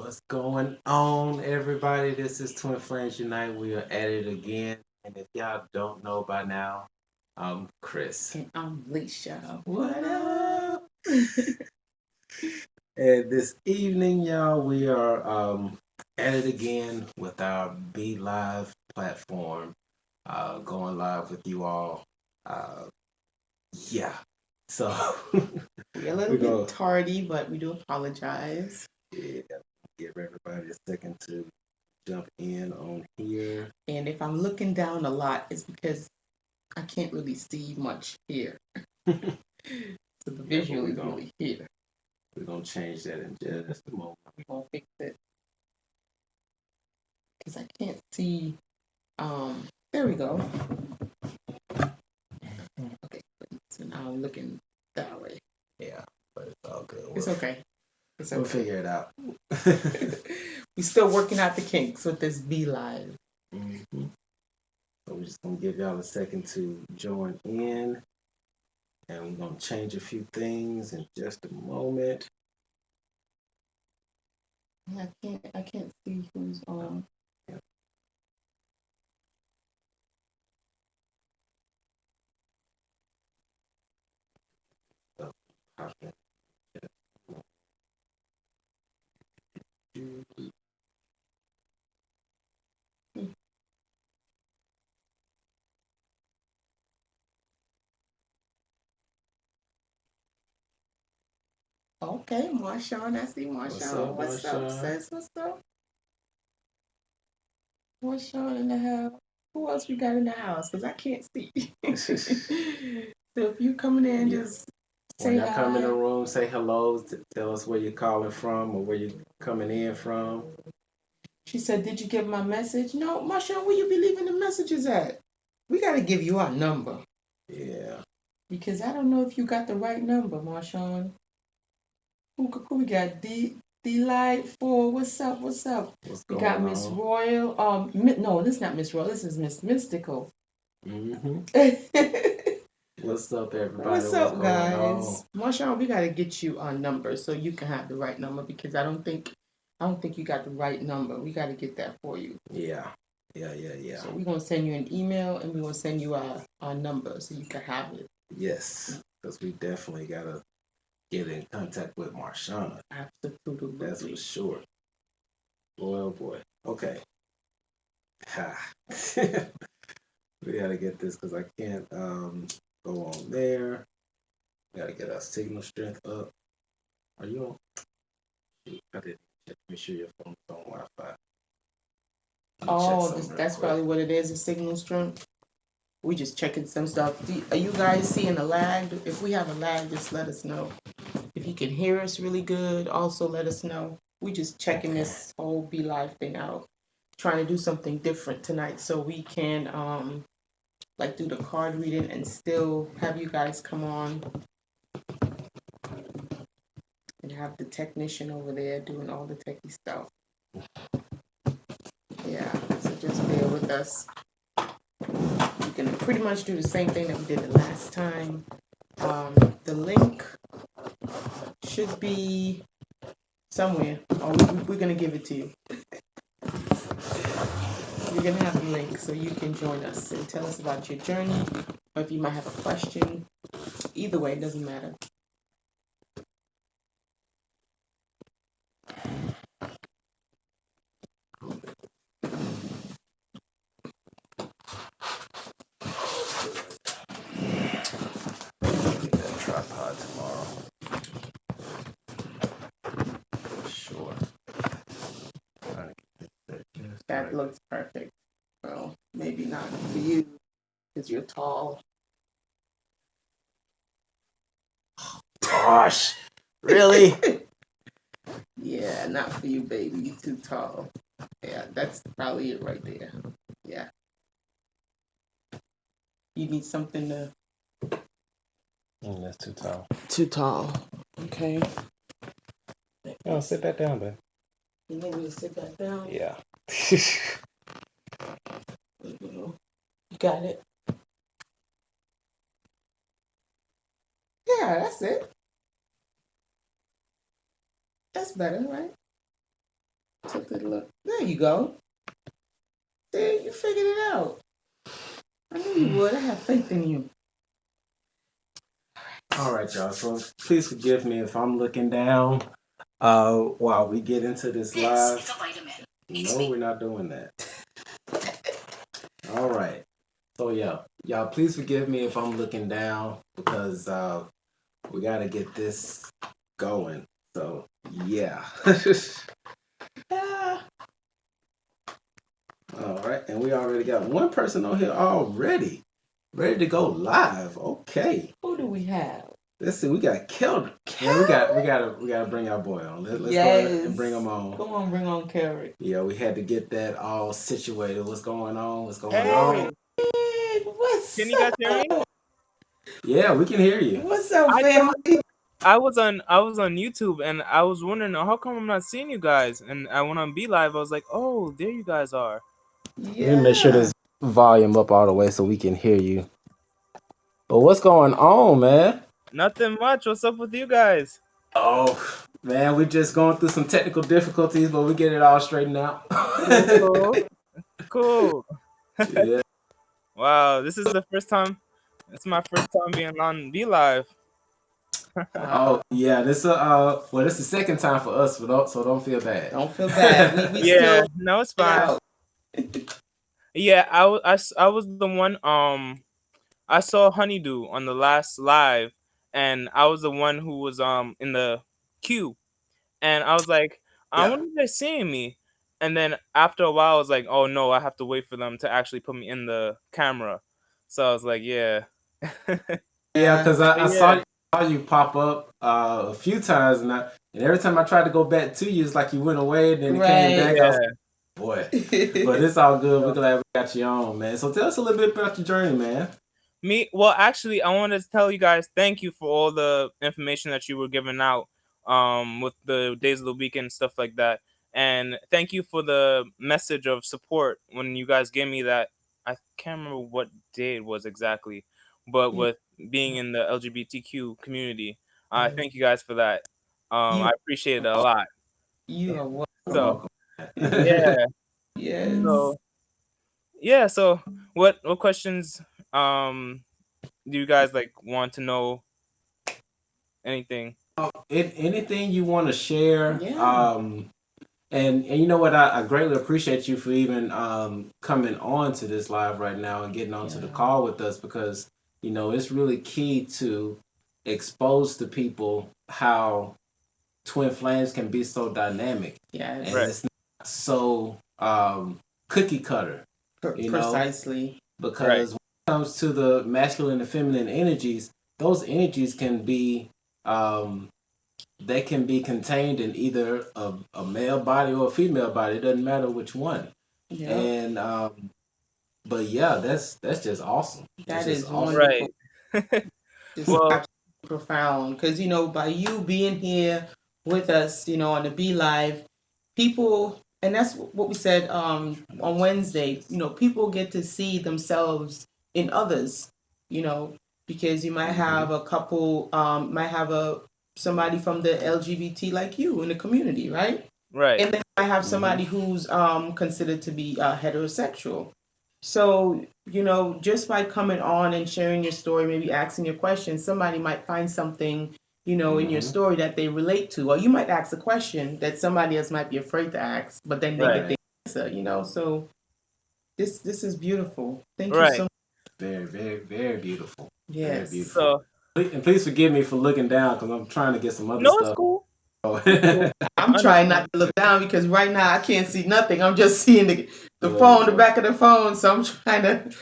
What's going on, everybody? This is Twin Flames Unite. We are at it again. And if y'all don't know by now, I'm Chris. And I'm Leisha. What up? And this evening, y'all, we are at it again with our Be Live platform, going live with you all. Uh, yeah. So We're a little bit tardy, but we do apologize. Yeah, give everybody a second to jump in on here. And if I'm looking down a lot, it's because I can't really see much here. So the visual is really here. We're going to change that in just a moment. We're going to fix it. Because I can't see. There we go. Okay, so now I'm looking that way. Yeah, but it's all good. It's okay. It's okay. We'll figure it out. We're still working out the kinks with this Be Live. Mm-hmm. So we're just going to give y'all a second to join in. And we're going to change a few things in just a moment. I can't see who's on. Yeah. Okay, Marshawn. I see Marshawn. What's up, sis? What's up? Marshawn in the house. Who else we got in the house? Because I can't see. So if you coming in, just say when y'all hi. come in the room, say hello. Tell us where you're calling from or where you're coming in from. She said, "Did you get my message?" No, Marshawn, where you be leaving the messages at? We got to give you our number. Yeah. Because I don't know if you got the right number, Marshawn. Who we got? Delightful. What's up? What's up? We got Miss Royal. No, this is not Miss Royal. This is Miss Mystical. What's up, everybody? What's up, guys? Marshawn, we gotta get you our number so you can have the right number because I don't think you got the right number. We gotta get that for you. Yeah. So we're gonna send you an email and we're gonna send you our number so you can have it. Yes, because we definitely gotta get in contact with Marshawn. Absolutely. That's for sure. Boy, oh boy. Okay. Ha. We gotta get this because I can't go on there. We gotta get our signal strength up. Are you on? I didn't check. Make sure your phone's on Wi-Fi. Oh, that's probably what it is, the signal strength. We just checking some stuff. Are you guys seeing a lag? If we have a lag, just let us know. If you can hear us really good, also let us know. We just checking this whole Be Live thing out. Trying to do something different tonight so we can like do the card reading and still have you guys come on and have the technician over there doing all the techie stuff. Yeah, so just bear with us. We can pretty much do the same thing that we did the last time. The link should be somewhere. Oh, we're going to give it to you. You're going to have the link so you can join us and tell us about your journey, or if you might have a question. Either way, it doesn't matter. Get that tripod tomorrow. Sure. That looks perfect. Well, maybe not for you because you're tall. Gosh, really? Yeah, not for you, baby. You're too tall. Yeah, that's probably it right there. Yeah. You need something to. That's too tall. Too tall. Okay. Oh, sit back down, babe. You need me to sit back down? Yeah. You got it. Yeah, that's it. That's better, right? Took a look. There you go. There, you figured it out. I knew you would. I have faith in you. All right, y'all. So please forgive me if I'm looking down while we get into this live. No, we're not doing that. All right. So yeah, y'all, please forgive me if I'm looking down because we got to get this going. So yeah. Ah, All right, and we already got one person on here already, ready to go live. Okay. who do we have? Let's see. We got Kelder. Yeah, we gotta bring our boy on. Let's go ahead and bring him on. Go on, bring on Carrie. Yeah, we had to get that all situated. What's going on? What's going Hey, on? Hey, what's can you guys hear me? up? Yeah, we can hear you. What's up, I family? thought I was on YouTube and I was wondering how come I'm not seeing you guys. And I went on Be Live. I was like, oh, there you guys are. Let me make sure Yeah. this volume up all the way so we can hear you. But what's going on, man? Nothing much. What's up with you guys? Oh, man, we're just going through some technical difficulties, but we get it all straightened out. Cool. Cool. Yeah. Wow, this is the first time. It's my first time being on Be Live. Oh, yeah. This is the second time for us, so don't feel bad. Don't feel bad. We Yeah, still no, it's get fine. out. Yeah, I was the one. I saw Honeydew on the last live, and I was the one who was in the queue, and I was like, I Yeah. wonder if they're seeing me. And then after a while, I was like, oh no, I have to wait for them to actually put me in the camera. So I was like, yeah. Yeah, Yeah. because I Yeah, saw you pop up a few times, and every time I tried to go back to you, it's like you went away and then it came Right. back. I was yeah. like, boy, but it's all good. We're So, glad we got you on, man. So tell us a little bit about your journey, man. well, actually, I wanted to tell you guys thank you for all the information that you were giving out with the days of the week and stuff like that. And thank you for the message of support when you guys gave me that. I can't remember what day it was exactly, but Yeah. with being in the LGBTQ community, I thank you guys for that. I You appreciate it a lot. you are You're welcome. So welcome. yeah, Yes. so yeah, so what questions um do you guys like want to know anything? Anything you want to share, Yeah. and you know what, I greatly appreciate you for even coming on to this live right now and getting onto the Yeah. call with us because it's really key to expose to people how twin flames can be so dynamic and Yes. Right, it's not so cookie cutter, you know, Precisely. right, because when it comes to the masculine and feminine energies, those energies can be um, they can be contained in either a male body or a female body. It doesn't matter which one. Yep. And but yeah, that's just awesome. That's That just is awesome. wonderful. right. Just Well, absolutely profound. Because, by you being here with us, on the Be Live, people, and that's what we said on Wednesday, people get to see themselves in others, you know, because you might Hmm. have a couple, might have somebody from the LGBT like you in the community, right? right, And then I have Hmm. somebody who's considered to be heterosexual. So, just by coming on and sharing your story, maybe asking your question, somebody might find something, in your Hmm. story that they relate to. Or you might ask a question that somebody else might be afraid to ask, but then they get right, the Right. answer. So this is beautiful. Thank you so right. much. Very, very, very beautiful. Very Yes. beautiful. So And please forgive me for looking down because I'm trying to get some other no, it's stuff. cool. It's Oh, cool. I'm I trying understand. not to look down because right now I can't see nothing. I'm just seeing the phone, the boy. back of the phone. So I'm trying to,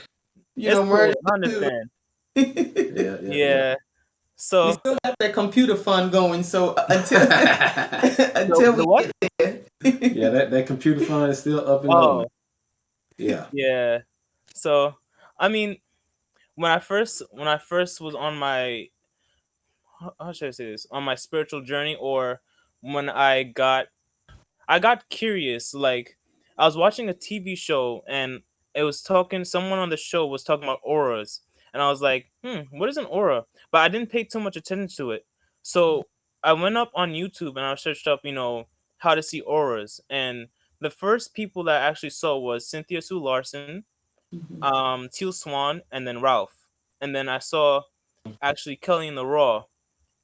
It's merge cool. I the understand. two. Yeah, yeah, yeah. Yeah. We So still got that computer fund going, so until the until we the what? get there. Yeah, that computer fund is still up and going. Oh, Yeah. yeah. So I mean, when I first was on my how should I say this, on my spiritual journey, or when I got curious. Like, I was watching a TV show and it was talking. Someone on the show was talking about auras, and I was like, what is an aura? But I didn't pay too much attention to it. So I went up on YouTube and I searched up, how to see auras, and the first people that I actually saw was Cynthia Sue Larson, Mhm. Teal Swan, and then Ralph. And then I saw actually Kelly in the Raw.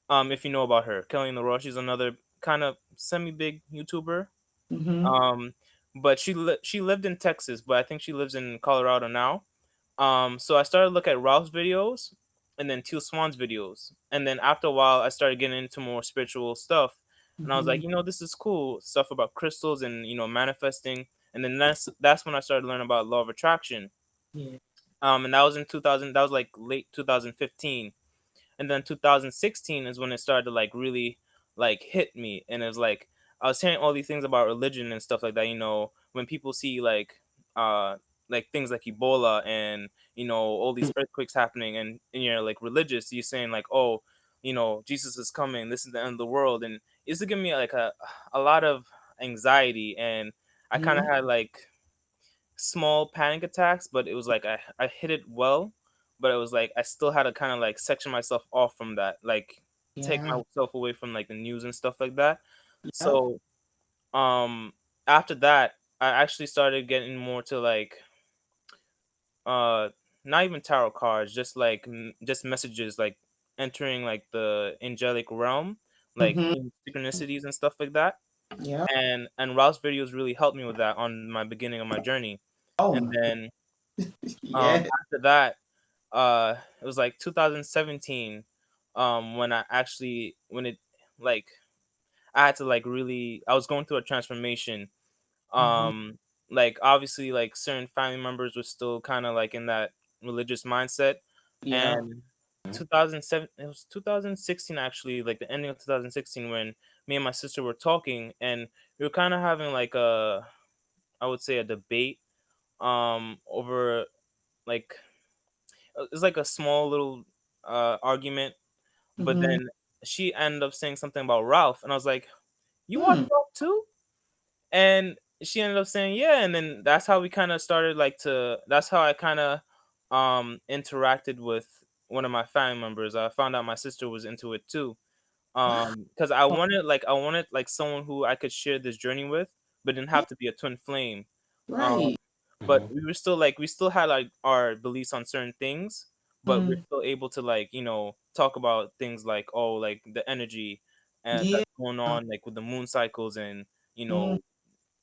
If you know about her, Kelly in the Raw, she's another kind of semi big YouTuber. Mhm. Um, but she lived in Texas, but I think she lives in Colorado now. So I started to look at Ralph's videos and then Teal Swan's videos. And then after a while I started getting into more spiritual stuff. And I was like, Mhm. this is cool. Stuff about crystals and, manifesting. And then that's when I started learning about law of attraction. Yeah. And that was in 2000, that was like late 2015. And then 2016 is when it started to like really like hit me, and it was like I was hearing all these things about religion and stuff like that. When people see uh like things like Ebola and all these earthquakes happening, and you're like religious, you're saying like, oh, Jesus is coming, this is the end of the world. And it used to give me like a lot of anxiety, and I kind of Mhm. had like small panic attacks, but it was like I hit it well, but it was like I still had to kind of like section myself off from that, like take Yeah. myself away from like the news and stuff like that. Yep. So um after that, I actually started getting more to like uh not even tarot cards, just like just messages, like entering like the angelic realm, like Mhm. synchronicities and stuff like that. Yep. And Ralph's videos really helped me with that on my beginning of my journey. Oh And my. then Yeah. after that, it was like 2017, when I actually when it like I had to like really, I was going through a transformation. Mhm. Like obviously like certain family members were still kind of like in that religious mindset. Yeah. And 2007, it was 2016 actually, like the ending of 2016, when me and my sister were talking, and we were kind of having like I would say a debate over like it's like a small little argument. But Mhm. then she ended up saying something about Ralph, and I was like, "You watch Mm. Ralph too?" And she ended up saying, "Yeah." And then that's how we kind of started like to. That's how I kind of interacted with one of my family members. I found out my sister was into it too. Wow. Because I wanted like someone who I could share this journey with, but didn't Yeah. have to be a twin flame. Um, Right. but we still had like our beliefs on certain things, but we're Mm. still able to like talk about things like, oh, like the energy Yeah. that's going on like with the moon cycles, and you Mm. know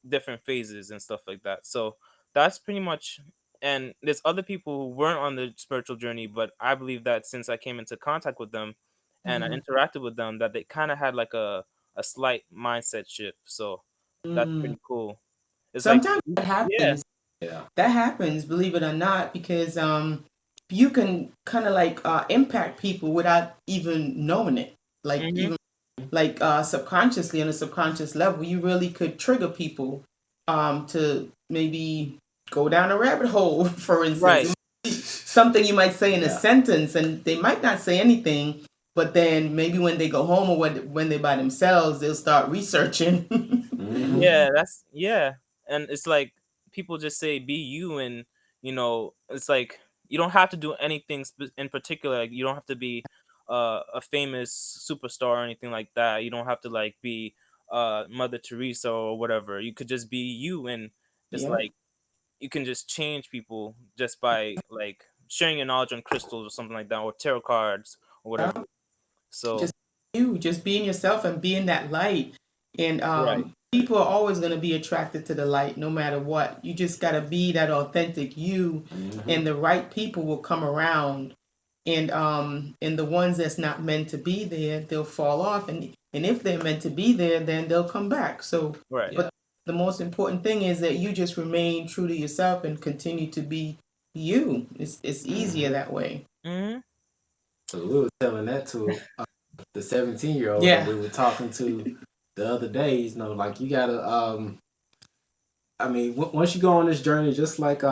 different phases and stuff like that. So that's pretty much. And there's other people who weren't on the spiritual journey, but I believe that since I came into contact with them and I Mhm. interacted with them, that they kind of had like a slight mindset shift. So that's Mm. pretty cool. It's like, Sometimes that yeah. happens. Yeah. That happens, believe it or not, because you can kind of like impact people without even knowing it. Like Hmm. even like subconsciously on a subconscious level, you really could trigger people to maybe go down a rabbit hole, for instance. It Right. might be something you might say in a Yeah. sentence, and they might not say anything, but then maybe when they go home or when they're by themselves, they'll start researching. Mm-hmm. Yeah, and it's like people just say be you, and it's like you don't have to do anything in particular. Like, you don't have to be a famous superstar or anything like that. You don't have to like be Mother Teresa or whatever. You could just be you, and it's Yeah. like you can just change people just by like sharing your knowledge on crystals or something like that, or tarot cards or Yeah. whatever. So Just you, just being yourself and being that light. And right. people are always going to be attracted to the light no matter what. You just got to be that authentic you, Mm-hmm. and the right people will come around. And the ones that's not meant to be there, they'll fall off. And if they're meant to be there, then they'll come back. So, Right. Yeah. but the most important thing is that you just remain true to yourself and continue to be you. It's easier Mm-hmm. that way. Hmm. So we were telling that to the 17-year-old that Yeah. we were talking to the other day. Like you gotta. I mean, once you go on this journey, just like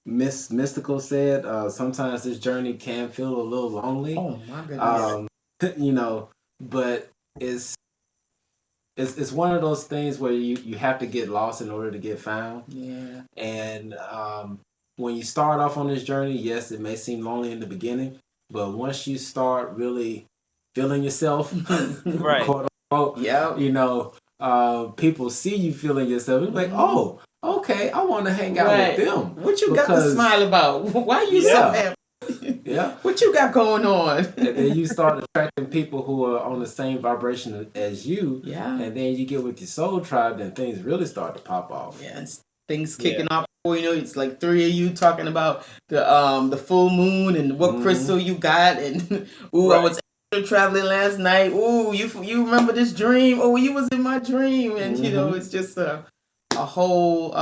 Miss Mystical said, sometimes this journey can feel a little lonely. Oh my goodness. Yeah. Um, you know, but it's it's one of those things where you have to get lost in order to get found. Yeah. And when you start off on this journey, yes, it may seem lonely in the beginning, but once you start really feeling yourself, Right. quote unquote, Yep. you know, people see you feeling yourself, it's like, oh, okay, I want to hang out with them. What you got to smile about? Why you so happy? Yeah. What you got going on? And then you start attracting people who are on the same vibration as you. Yeah. And then you get with your soul tribe, then things really start to pop off. Yeah, and things kicking off. It's like 3 of you talking about the full moon and what crystal you got, and I was traveling last night. Ooh, you remember this dream? Oh, you was in my dream, and it's just a whole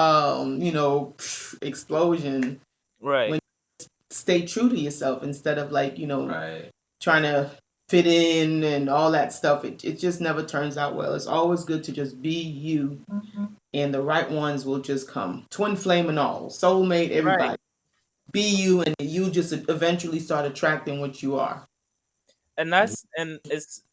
explosion. Right. When you stay true to yourself instead of trying to fit in and all that stuff. It just never turns out well. It's always good to just be you. And the right ones will just come. Twin flame and all. Soulmate, everybody. Right. Be you, and you just eventually start attracting what you are. And it's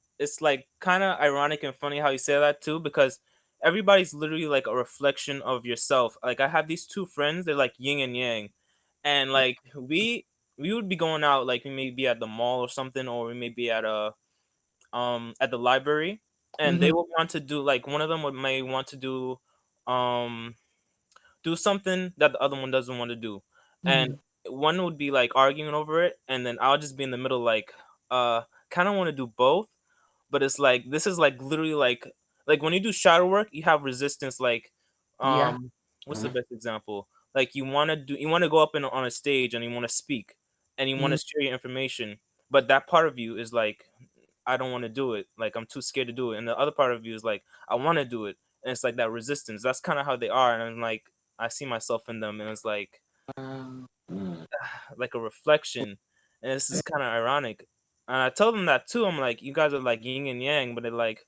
like kind of ironic and funny how you say that too, because everybody's literally like a reflection of yourself. Like I have these two friends, they're like yin and yang. And like we would be going out, like we may be at the mall or something, or we may be at the library, and they would want to do, like, one of them may want to do something that the other one doesn't want to do, and one would be like arguing over it, and then I'll just be in the middle, like, kind of want to do both, but it's like this is like literally like when you do shadow work, you have resistance, like, what's the best example? Like you want to go up on a stage and you want to speak and you want to share your information, but that part of you is like, I don't want to do it. Like I'm too scared to do it. And the other part of you is like, I want to do it. And it's like that resistance. That's kind of how they are. And I'm like, I see myself in them, and it's like, like a reflection. And this is kind of ironic. And I tell them that too. I'm like, you guys are like yin and yang, but they're like,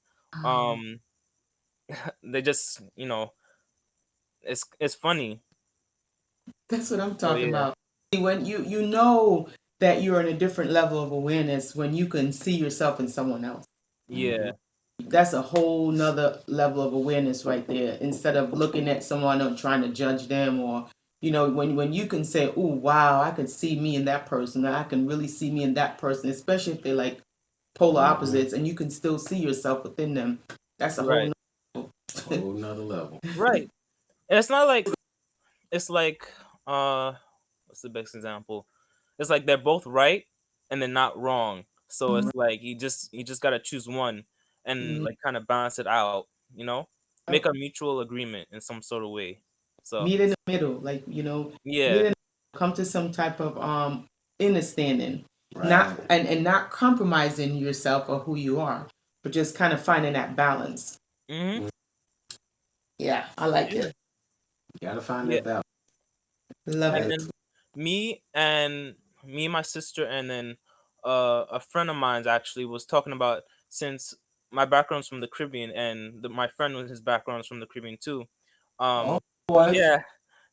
they just, it's funny. That's what I'm talking about. When you know that you're in a different level of awareness when you can see yourself in someone else. Yeah. That's a whole nother level of awareness right there. Instead of looking at someone and trying to judge them, or when you can say, oh wow, I can see me in that person, I can really see me in that person, especially if they're like polar opposites, and you can still see yourself within them. That's a whole nother level. Right. And it's not like, it's like, what's the best example? It's like they're both right and they're not wrong. So it's like you just gotta choose one and like kind of balance it out, make a mutual agreement in some sort of way. So meet in the middle, like come to some type of understanding, not and not compromising yourself or who you are, but just kind of finding that balance. Yeah, I like it. You gotta find that balance. Love and it. Then me and my sister, and then a friend of mine actually was talking about, since my background's from the Caribbean and my friend with his background's from the Caribbean too. Yeah,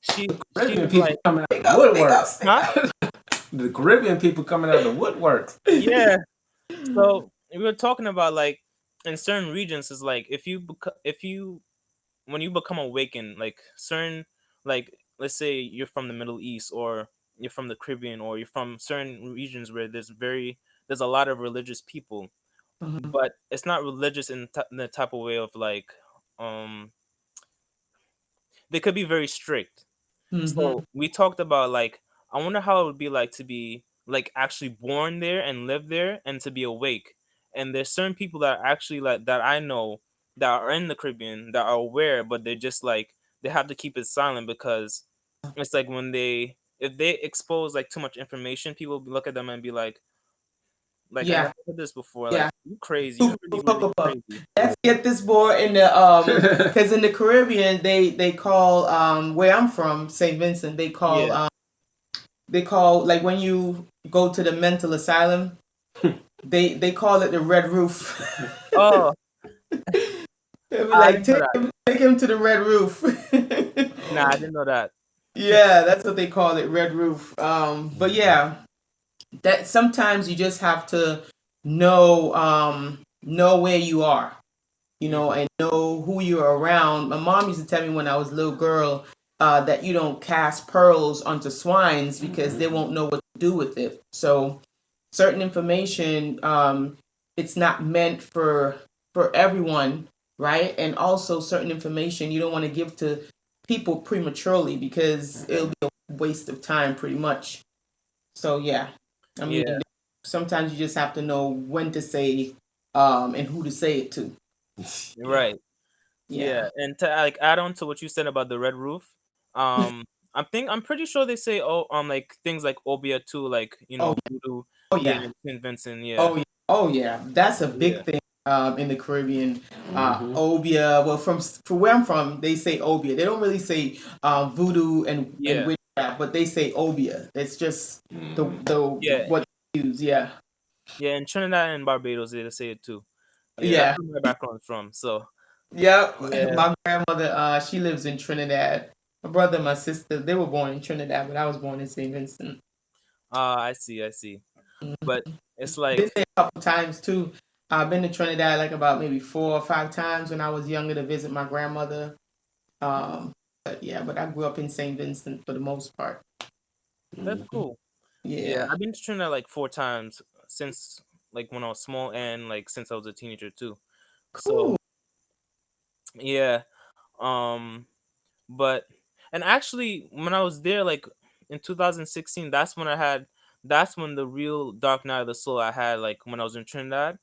she Caribbean was people like, coming out of the woodworks. Huh? The Caribbean people coming out of the woodworks. Yeah. So we were talking about, like, in certain regions, is like when you become awakened, like certain, like, let's say you're from the Middle East, or you're from the Caribbean, or you're from certain regions where there's a lot of religious people, but it's not religious in the type of way of like, they could be very strict. So we talked about, like, I wonder how it would be like to be like actually born there and live there and to be awake. And there's certain people that are actually, like, that I know that are in the Caribbean that are aware, but they're just like, they have to keep it silent, because it's like when if they expose like too much information, people look at them and be like, I never heard this before. Like, you crazy. You're really crazy. Let's get this boy in the because in the Caribbean they call where I'm from, St. Vincent, they call like when you go to the mental asylum, they call it the red roof. Oh. Like take him to the red roof. Nah, I didn't know that. Yeah, that's what they call it, red roof. But yeah, that sometimes you just have to know where you are, and know who you're around. My mom used to tell me when I was a little girl that you don't cast pearls onto swines because they won't know what to do with it. So certain information, it's not meant for everyone, right? And also certain information you don't want to give to people prematurely because it'll be a waste of time pretty much. So yeah, I mean, Yeah. sometimes you just have to know when to say and who to say it to. Right. Yeah. Yeah. And to like add on to what you said about the red roof, I'm pretty sure they say like things like Obia too, like Oh, voodoo. oh Yeah, yeah. and St. Vincent. Yeah. Oh yeah. Oh yeah. That's a Yeah. big thing in the Caribbean. Mm-hmm. Obia. Well, from where I'm from, they say Obia. They don't really say voodoo and Yeah. witchcraft, but they say Obia. It's just the Yeah. what they use. Yeah. Yeah. In Trinidad and Barbados, they say it too. Yeah, that's Yeah. where my background's from. So Yep. yeah. My grandmother, she lives in Trinidad. My brother and my sister, they were born in Trinidad, but I was born in St. Vincent. I see. I see. But it's Been like there a couple times too. I've been to Trinidad like about maybe 4 or 5 times when I was younger to visit my grandmother. But yeah, but I grew up in St. Vincent for the most part. that's cool. Yeah, Yeah. I've been to Trinidad like 4 times since like when I was small and like since I was a teenager too. Cool. So yeah. Um but and actually when I was there like in 2016, that's when the real Dark Night of the Soul I had, like when I was in Trinidad.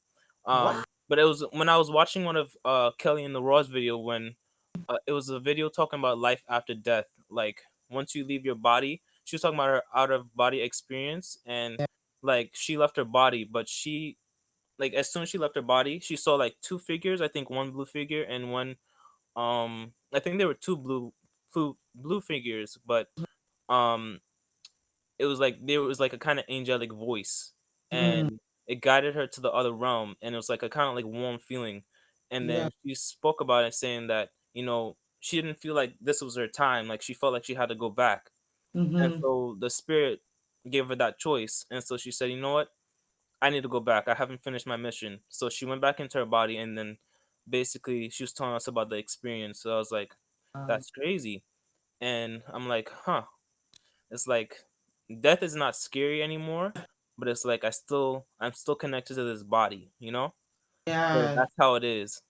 Wow. But it was when I was watching one of Kelly and the Raw's video when it was a video talking about life after death. Like once you leave your body, she was talking about her out of body experience, and like she left her body, but she like as soon as she left her body, she saw like two figures. I think one blue figure and one I think there were two blue figures, but um it was like there was like a kind of angelic voice, Mm, and it guided her to the other realm, and it was like a kind of like warm feeling. And yeah. then she spoke about it saying that she didn't feel like this was her time, like she felt like she had to go back. And Mm-hmm. so the spirit gave her that choice, and so she said, you know what, I need to go back, I haven't finished my mission. So she went back into her body, and then basically she was telling us about the experience. So I was like, that's crazy. And I'm like, huh, it's like death is not scary anymore, but it's like I'm still connected to this body, you know? So Yeah. that's how it is.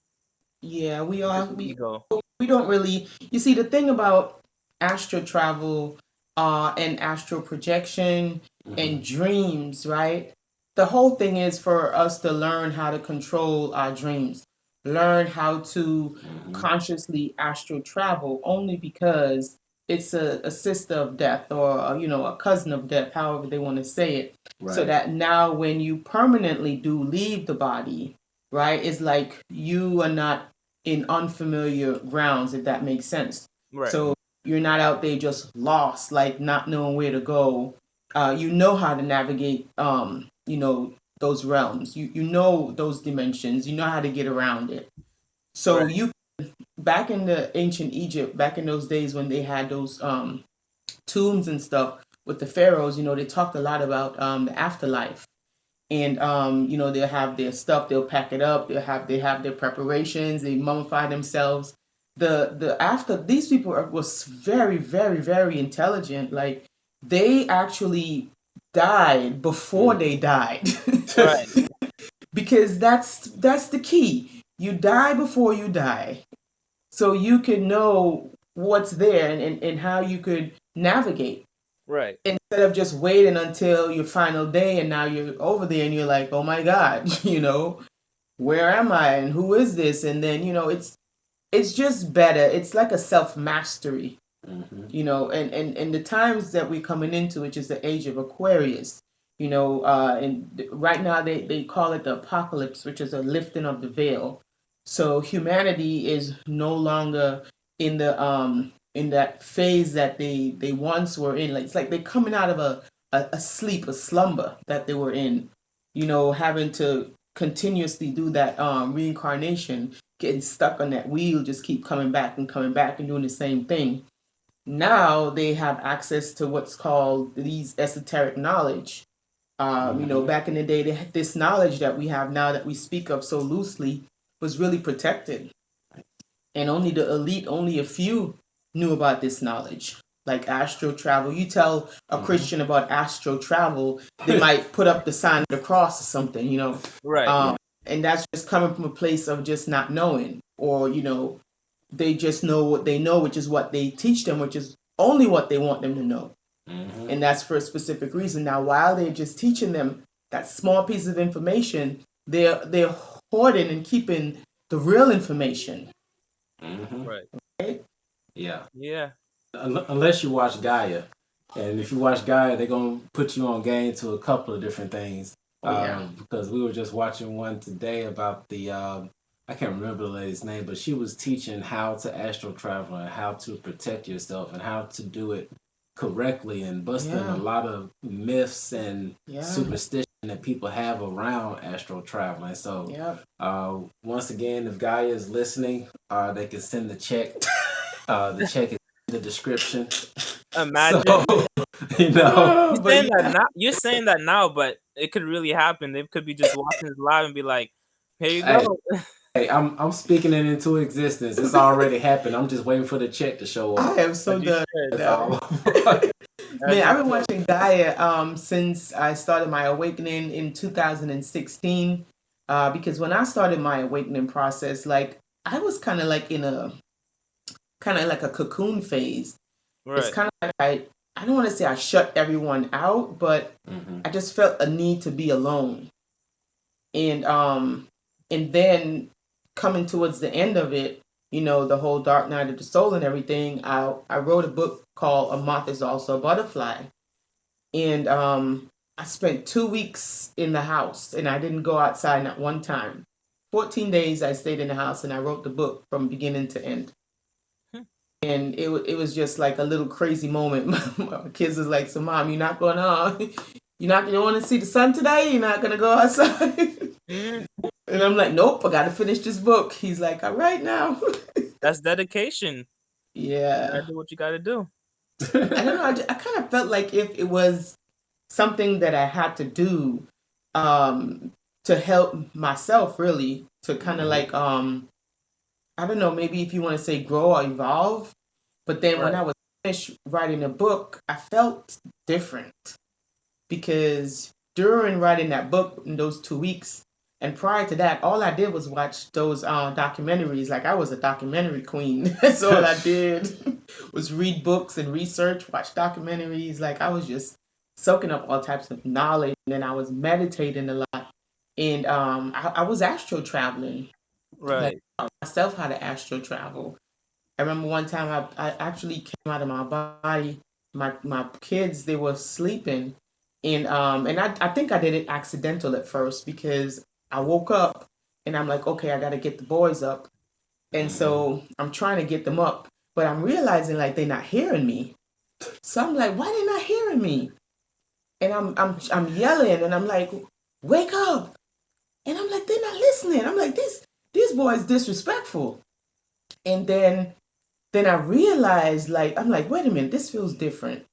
Yeah. We It's are. like the ego. We don't really. You see, the thing about astral travel, and astral projection Mm-hmm. and dreams, right? The whole thing is for us to learn how to control our dreams, learn how to Mm-hmm. consciously astral travel, only because it's a sister of death or a cousin of death, however they want to say it. So Right. that now when you permanently do leave the body, right, it's like you are not in unfamiliar grounds, if that makes sense. Right. So you're not out there just lost, like not knowing where to go. You know how to navigate, those realms. You know those dimensions. You know how to get around it. So Right. you back in the ancient Egypt, back in those days when they had those tombs and stuff with the pharaohs, they talked a lot about the afterlife, and they'll have their stuff, they'll pack it up, they have their preparations, they mummify themselves. The after these people was very, very, very intelligent. Like they actually died before Mm. they died. Right. Because that's the key. You die before you die, so you can know what's there, and how you could navigate, Right. instead of just waiting until your final day and now you're over there and you're like, oh my God, where am I and who is this? And then, it's just better. It's like a self mastery, Mm-hmm. and the times that we're coming into, which is the age of Aquarius, and right now they call it the apocalypse, which is a lifting of the veil. So humanity is no longer in that phase that they once were in. Like it's like they're coming out of a sleep, a slumber that they were in, having to continuously do that reincarnation, getting stuck on that wheel, just keep coming back and doing the same thing. Now they have access to what's called these esoteric knowledge. Mm-hmm. Back in the day, this knowledge that we have now that we speak of so loosely was really protected, and only the elite, only a few knew about this knowledge. Like astral travel, you tell a Mm-hmm. Christian about astral travel, they might put up the sign of the cross or something, Right. um, and that's just coming from a place of just not knowing. or they just know what they know, which is what they teach them, which is only what they want them to know. Mm-hmm. And that's for a specific reason. Now, while they're just teaching them that small piece of information, they're hoarding and keeping the real information. Mm-hmm. Right. Right? Yeah. Yeah. Unless you watch Gaia, and if you watch Gaia, they're gonna put you on game to a couple of different things. Oh yeah. Because we were just watching one today about the I can't remember the lady's name, but she was teaching how to astral travel and how to protect yourself and how to do it correctly and busting a Yeah. lot of myths and Yeah. superstition that people have around astral traveling. So Yep. once again, if Gaia is listening, they can send the check. The check is in the description. Imagine. So, you know. You're But saying that yeah. now. You're saying that now, but it could really happen. They could be just watching this live and be like, "Here you Hey, go." hey, I'm speaking it into existence. It's already happened. I'm just waiting for the check to show up. I am so As you done should. with That's that. all. Man, As you I've been should. watching Gaia since I started my awakening in 2016. Because when I started my awakening process, like I was kind of like in a cocoon phase. It's Right. kind of like I don't want to say I shut everyone out, but Mm-hmm. I just felt a need to be alone. And then coming towards the end of it, the whole dark night of the soul and everything, I wrote a book called A Moth is Also a Butterfly. And I spent 2 weeks in the house and I didn't go outside not one time. 14 days I stayed in the house and I wrote the book from beginning to end. Hmm. And it was just like a little crazy moment. My kids was like, "So mom, you're not going on? You don't want to see the sun today? You're not gonna go outside?" Mm, And I'm like, "Nope, I got to finish this book." He's like, "All right now." that's dedication. You Yeah. gotta do what you gotta do. I don't know. I kind of felt like if it was something that I had to do um, to help myself, really, to kind of Mhm. like, I don't know, maybe if you want to say grow or evolve. But then when Right. I was finished writing a book, I felt different because during writing that book in those 2 weeks, and prior to that, all I did was watch those documentaries. Like I was a documentary queen. That's all I did was read books and research, watch documentaries. Like I was just soaking up all types of knowledge, and then I was meditating a lot, and I was astro traveling. Like Right. I taught myself how to astro travel. I remember one time I actually came out of my body. My kids they were sleeping, and I think I did it accidental at first because I woke up and I'm like, okay, I got to get the boys up, and Mhm. so I'm trying to get them up, but I'm realizing like they're not hearing me. So I'm like, why they not hearing me? And I'm yelling and I'm like, wake up! And I'm like, they're not listening. I'm like, this boy is disrespectful. And then I realized, like, I'm like, wait a minute, this feels different.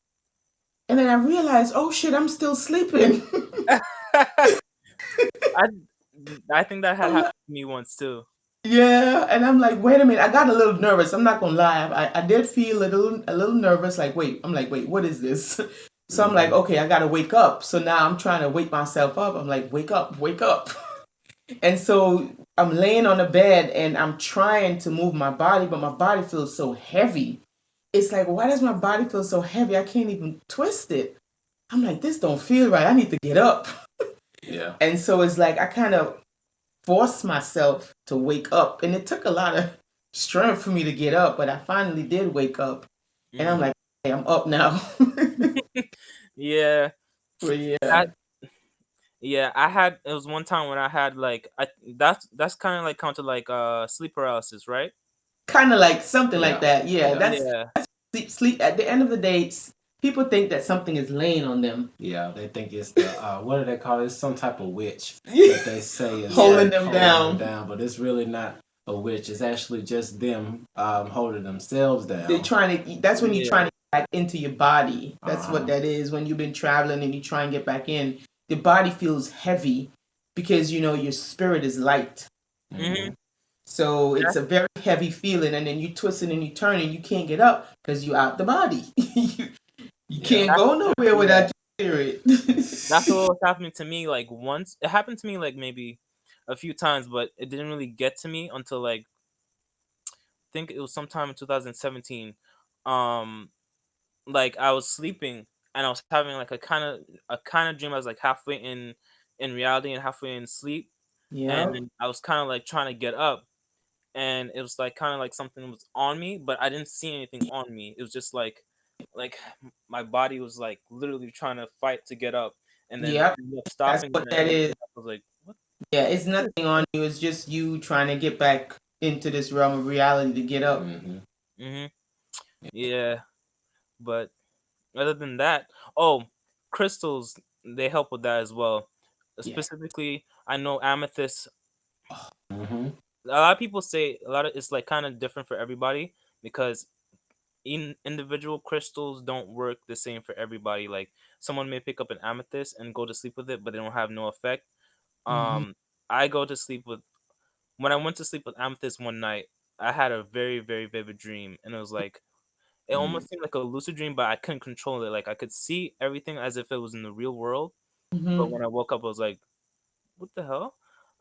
And then I realized, oh shit, I'm still sleeping. I I think that had I'm happened like, to me once too. yeah, and I'm like, wait a minute, I got a little nervous. I'm not gonna lie, I did feel a little nervous. Like, wait, I'm like, wait, what is this? So I'm like, Mhm. okay, I gotta wake up. So now I'm trying to wake myself up. I'm like, wake up, wake up. And so I'm laying on the bed and I'm trying to move my body, but my body feels so heavy. It's like, why does my body feel so heavy? I can't even twist it. I'm like, this don't feel right. I need to get up. Yeah. And so it's like I kind of forced myself to wake up. And it took a lot of strength for me to get up, but I finally did wake up. And I'm Mm. like, hey, I'm up now. Yeah. But yeah, I Yeah, I had it was one time when I had like that's kind of like counted like sleep paralysis, right? kind of like something like Yeah. that. Yeah, Yeah. that's Yeah. sleep. At the end of the day, people think that something is laying on them. Yeah. They think it's the what do they call it? It's some type of witch that they say is Yeah. Holding like them holding them down. down, but it's really not a witch. It's actually just them holding themselves They're down. trying to, that's when you're Yeah. trying to get back into your body. That's what Uh-huh. that is. When you've been traveling and you try and get back in, the body feels heavy because your spirit is light. Mhm. Mhm. So it's a very heavy feeling, and then you twisting and you turning, you can't get up because you out the body. You Yeah. can't go nowhere Yeah. without your spirit. That's what was happening to me like once. It happened to me like maybe a few times, but it didn't really get to me until like think it was sometime in 2017. Um, like I was sleeping and I was having like a kind of dream. I was like halfway in reality and halfway in sleep, and Yep. then I was kind of like trying to get up, and it was like kind of like something was on me, but I didn't see anything on me. It was just like my body was like literally trying to fight to get up, and then Yep. it ended up That's stopping, what and I that ended up is. getting up. I was like, what? Yeah, it's nothing on you. It's just you trying to get back into this realm of reality to get up. Mm-hmm. Mm-hmm. Yeah, but other than that, oh, crystals, they help with that as well. Yeah. Specifically, I know amethyst. Mm-hmm. A lot of people say a lot of it's like kind of different for everybody because individual crystals don't work the same for everybody. Like someone may pick up an amethyst and go to sleep with it, but they don't have no effect. Hmm. I go to sleep with when I went to sleep with amethyst one night. I had a very very vivid dream, and it was like it almost seemed like a lucid dream, but I couldn't control it. Like I could see everything as if it was in the real world, but Hmm. when I woke up, I was like, "What the hell?"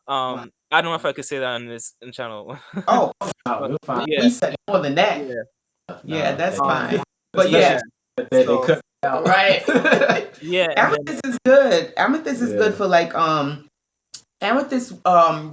Wow. I don't know if I could say that on this channel, Oh, Oh, but you're fine. we yeah, said more than that. yeah, Yeah, that's Okay. fine. But Especially yeah, yeah. that they So cut it out. right. yeah, and then Amethyst is good. Amethyst is good Yeah. for like amethyst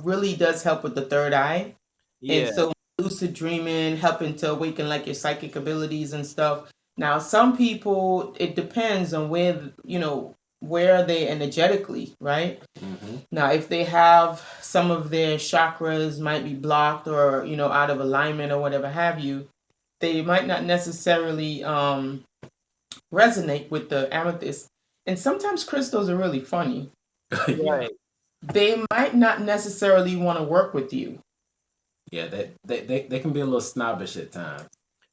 really does help with the third eye. And yeah, so lucid dreaming, helping to awaken like your psychic abilities and stuff. Now, some people, it depends on where are they energetically, right? Mm-hmm. Now, if they have some of their chakras might be blocked or, out of alignment or whatever have you, they might not necessarily resonate with the amethyst. And sometimes crystals are really funny. Yeah. right, They might not necessarily want to work with you. Yeah. They can be a little snobbish at times.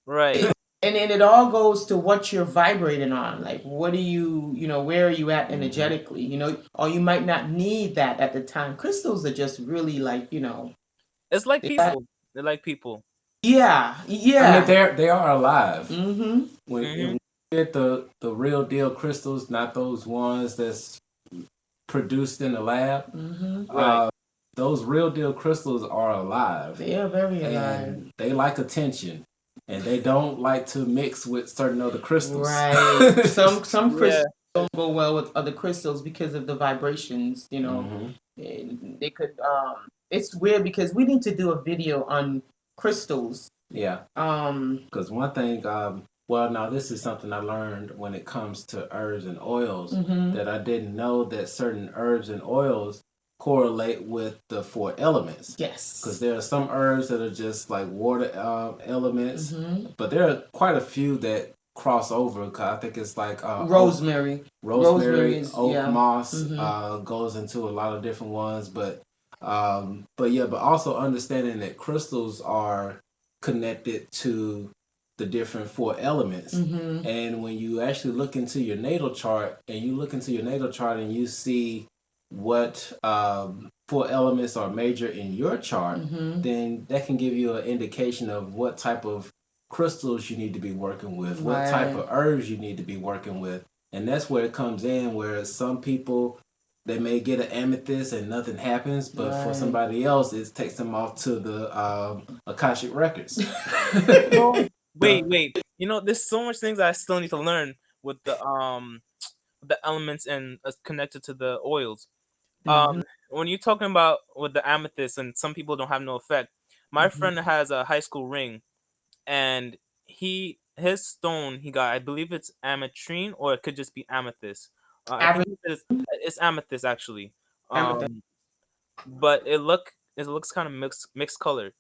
right. And then it all goes to what you're vibrating on. Like, what are where are you at Mm-hmm. energetically? Or you might not need that at the time. Crystals are just really like, It's like they got, people. They're like people. yeah, I mean, yeah. they are alive. Mm-hmm. When Hmm. you get the real deal crystals, not those ones that's produced in the lab, Mm-hmm. Right. uh, those real deal crystals are alive They are very alive. and they like attention and they don't like to mix with certain other crystals. Right. Some Yeah. crystals don't go well with other crystals because of the vibrations, Hmm. They could it's weird because we need to do a video on crystals. Yeah, Um because one thing, well, now this is something I learned when it comes to herbs and oils mhm. that I didn't know that certain herbs and oils correlate with the four elements. Because Yes. there are some herbs that are just like water elements, Mhm. but there are quite a few that cross over. 'Cause I think it's like oak, Rosemary. Rosemary rosemary, is oak yeah. moss Mhm. goes into a lot of different ones. But yeah, but also understanding that crystals are connected to the different four elements. Mhm. And when you actually look into your natal chart and you look into your natal chart and you see what four elements are major in your chart, Mhm. then that can give you an indication of what type of crystals you need to be working with, what type Right. of herbs you need to be working with. And that's where it comes in, where some people they may get an amethyst and nothing happens, but for Right. somebody else, it takes them off to the Akashic records. No. Wait. There's so much things I still need to learn with the elements and connected to the oils. Mhm. When you're talking about with the amethyst and some people don't have no effect. My Mhm. friend has a high school ring, and his stone he got, I believe it's ametrine, or it could just be amethyst. I think Amethyst. it's amethyst actually. Amethyst. But it looks kind of mixed color.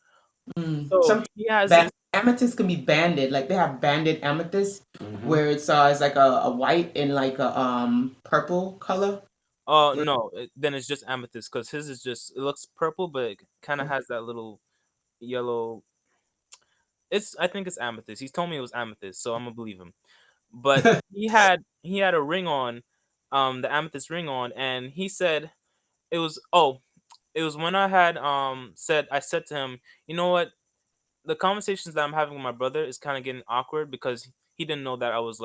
So Sometimes he has this. amethyst can be banded. Like they have banded amethyst Hmm. where it's like a white and like a purple color. No, then it's just amethyst because his is just it looks purple, but it kind of has that little yellow. I think it's amethyst. He told me it was amethyst, so I'm gonna believe him. But he had a ring on, the amethyst ring on, and he said it was it was when I said to him, you know what, the conversations that I'm having with my brother is kind of getting awkward because he didn't know that I was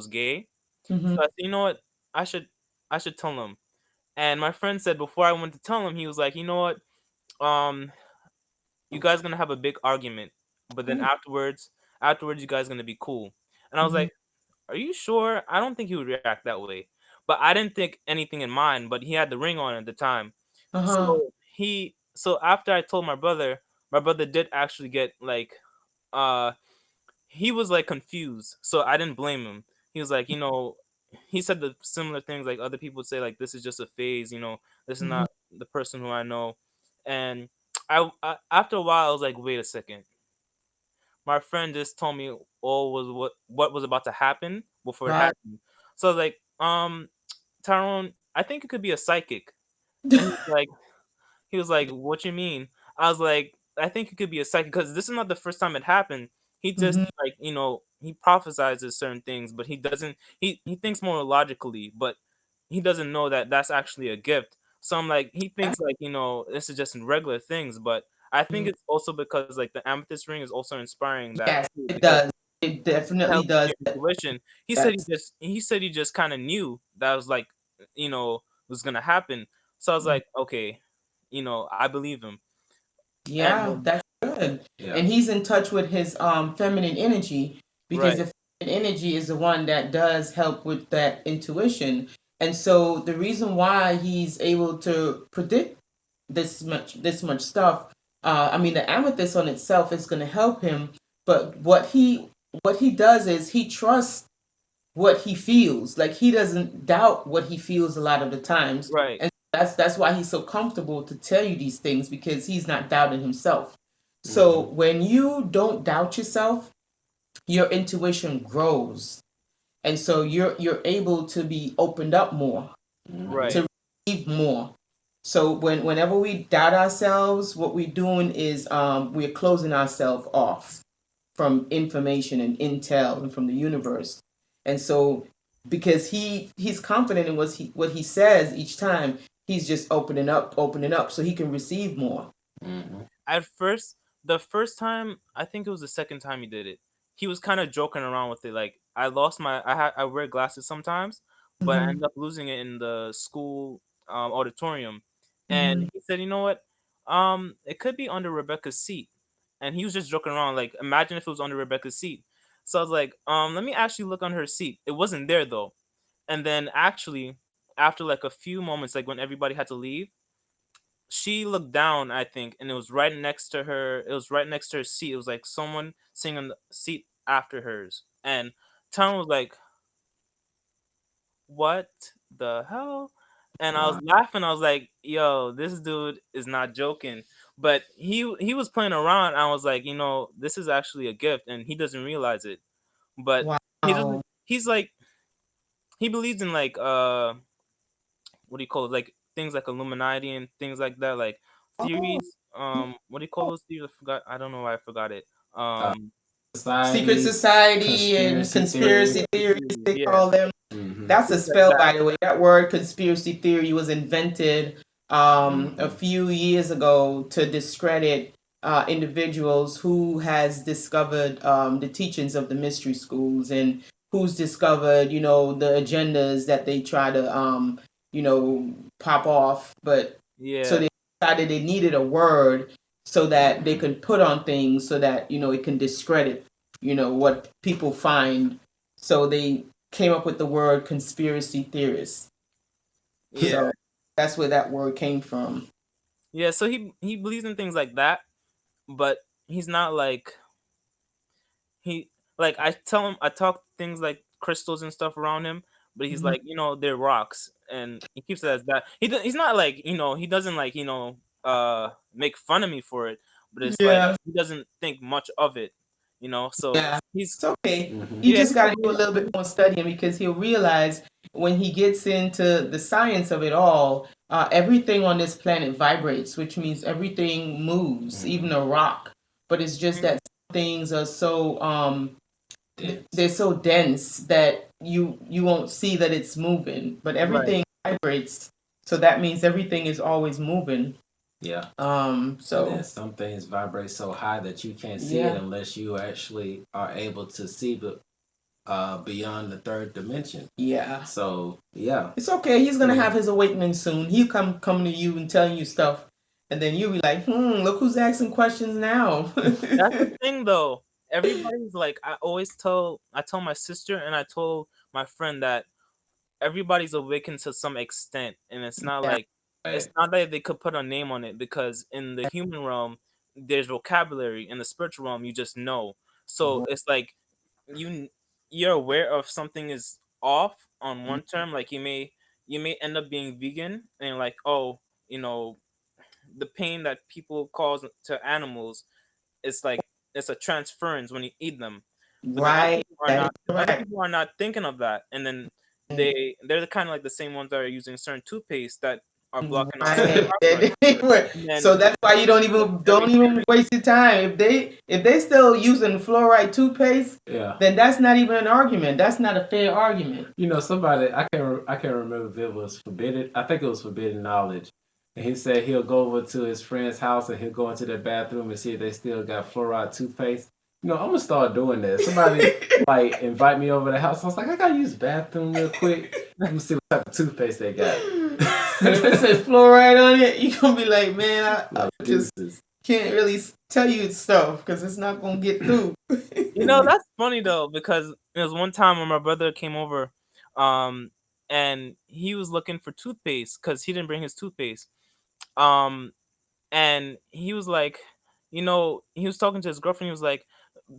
gay. Hmm. So I said, you know what, I should I should tell him. And my friend said before I went to tell him, he was like, you know what, you guys gonna have a big argument. but then afterwards, you guys gonna be cool. And I was Mm-hmm. like, are you sure? I don't think he would react that way. But I didn't think anything in mind. But he had the ring on at the time, Uh-huh. so after I told my brother did actually get like uh he was like confused. So I didn't blame him. He was like, he said the similar things like other people would say, like this is just a phase. This is Mm-hmm. not the person who I know. And I after a while I was like, wait a second. My friend just told me all was what was about to happen before it Right. happened. So I was like, Tyrone, I think it could be a psychic. And he was like, "What you mean?" I was like, "I think it could be a psychic because this is not the first time it happened. He just Mm-hmm. like he prophesizes certain things, but he doesn't. He thinks more logically, but he doesn't know that that's actually a gift. So I'm like, he Yeah. thinks like this is just regular things, but I think Mm. it's also because like the amethyst ring is also inspiring that Yes, too it because does. It it definitely helps with does. your intuition. Yes. He said he just kind of knew that was like you know was gonna happen. So I was like, okay, I believe him. And Yeah, then that's good. Yeah. And he's in touch with his feminine energy because right, the feminine energy is the one that does help with that intuition. And so the reason why he's able to predict this much stuff, I mean the amethyst on itself is going to help him, but what he does is he trusts what he feels. Like he doesn't doubt what he feels a lot of the times. right, And that's why he's so comfortable to tell you these things because he's not doubting himself. So Mm-hmm. when you don't doubt yourself, your intuition grows. And so you're able to be opened up more, Mm-hmm. right. to receive more. So whenever we doubt ourselves, what we're doing is we're closing ourselves off from information and intel and from the universe. And so because he's confident in what he says each time, he's just opening up so he can receive more. Mm-hmm. At first, the first time, I think it was the second time he did it. He was kind of joking around with it. Like I wear glasses sometimes, but I Hmm. ended up losing it in the school auditorium. And Hmm. he said, you know what? It could be under Rebecca's seat. And he was just joking around. Like, imagine if it was under Rebecca's seat. So I was like, let me actually look under her seat. It wasn't there though. And then actually, after like a few moments, like when everybody had to leave, she looked down, I think, and it was right next to her. It was right next to her seat. It was like someone sitting on the seat after hers. And Tom was like, "What the hell?" And I was Wow. laughing. I was like, "Yo, this dude is not joking." But he was playing around. I was like, this is actually a gift, and he doesn't realize it. But he doesn't. Wow. He's like he believes in like what do you call it, like things like Illuminati and things like that, like Oh, theories. What do you call those theories? I forgot. I don't know why I forgot it. Uh, Um, secret society, society and conspiracy theory. conspiracy conspiracy theories, theories. they Yeah, call them. Mm-hmm. That's a things like spell, that. by the way. That word conspiracy theory was invented a Mm-hmm. few years ago to discredit individuals who has discovered the teachings of the mystery schools and who's discovered, the agendas that they try to, you know, pop off. But so Yeah, they decided they needed a word so that they Mm-hmm. could put on things so that, it can discredit, what people find. So they came up with the word conspiracy theorist. yeah, So that's where that word came from. yeah. So he believes in things like that, but he's not like he like I tell him I talk things like crystals and stuff around him, but he's Mhm. like they're rocks, and he keeps it as that. He's not like he doesn't like make fun of me for it, but it's like Yeah, he doesn't think much of it, So yeah. he's It's okay. Mm-hmm. You yeah just he's got to do a okay. little bit more studying because he'll realize when he gets into the science of it all, everything on this planet vibrates, which means everything moves, Mm-hmm. even a rock. But it's just that some things are so Dense. they're so dense that you won't see that it's moving, but Right. everything vibrates. So that means everything is always moving. Yeah. And then So some things vibrate so high that you can't see it yeah, unless you actually are able to see beyond the third dimension. yeah. So yeah. It's okay. He's gonna Yeah. have his awakening soon. He'll come to you and telling you stuff And then you'll be like, look who's asking questions now. That's the thing, though. Everybody's like, I tell my sister and I told my friend that everybody's awakened to some extent, and it's not Yeah. like it's not that they could put a name on it, because in the human realm there's vocabulary, in the spiritual realm you just know. So it's like you you're aware of something is off on one term, like you may end up being vegan and you're like, oh, you know, the pain that people cause to animals, it's like it's a transference when you eat them. But then Right. That is other correct. people are not thinking of that, and then they're the kind of like the same ones that are using certain toothpaste that are blocking out certain Right. pathways. And So then that's why you don't even waste your time. If they still using fluoride toothpaste, then that's not even an argument. That's not a fair argument. You know, somebody I can't remember if it was forbidden. I think it was forbidden knowledge. And he said he'll go over to his friend's house and he'll go into their bathroom and see if they still got fluoride toothpaste. You know, I'm gonna start doing that. Somebody like invite me over to the house. I was like, I gotta use the bathroom real quick. I'm gonna see what type of toothpaste they got. And if it says fluoride on it, you're gonna be like, man, I just can't really tell you stuff because it's not gonna get through. You know, that's funny though, because there was one time when my brother came over, and he was looking for toothpaste because he didn't bring his toothpaste. Um, and he was like, you know, he was talking to his girlfriend. He was like,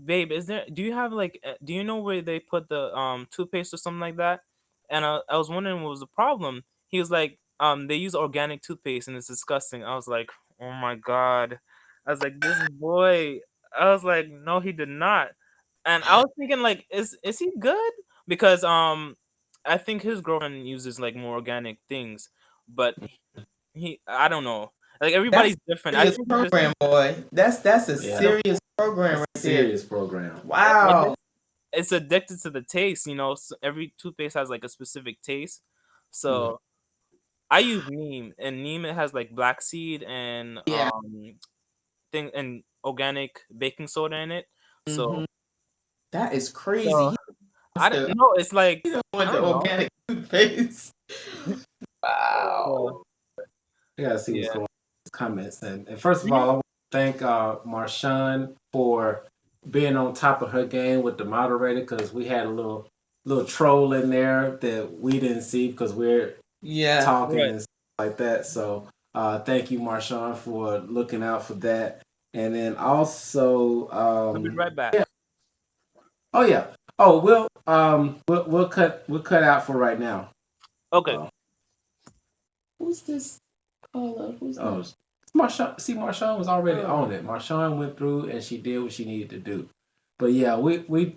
"Babe, do you have like, do you know where they put the toothpaste or something like that?" And I was wondering what was the problem. He was like, they use organic toothpaste and it's disgusting. I was like, oh my god. I was like, this boy. I was like, no, he did not. And I was thinking like, is he good? Because I think his girlfriend uses like more organic things, but I don't know. Like everybody's different. I Serious think program, boy. That's a serious program right there. Serious program. Wow. It's addicted to the taste, you know. So every toothpaste has like a specific taste. So I use neem, and neem it has like black seed and thing and organic baking soda in it. So that is crazy. so I don't know. It's like You don't want I the don't know. organic toothpaste. Wow. I gotta see what's going on in his comments. And first of all, I want to thank Marshawn for being on top of her game with the moderator, because we had a little troll in there that we didn't see because we're talking and stuff like that. So thank you, Marshawn, for looking out for that. And then also I'll be right back. Oh yeah. Oh, we'll cut out for right now. Okay. Who's this caller? Who's that? Marshawn. See, Marshawn was already on it. Marshawn went through and she did what she needed to do. But yeah, we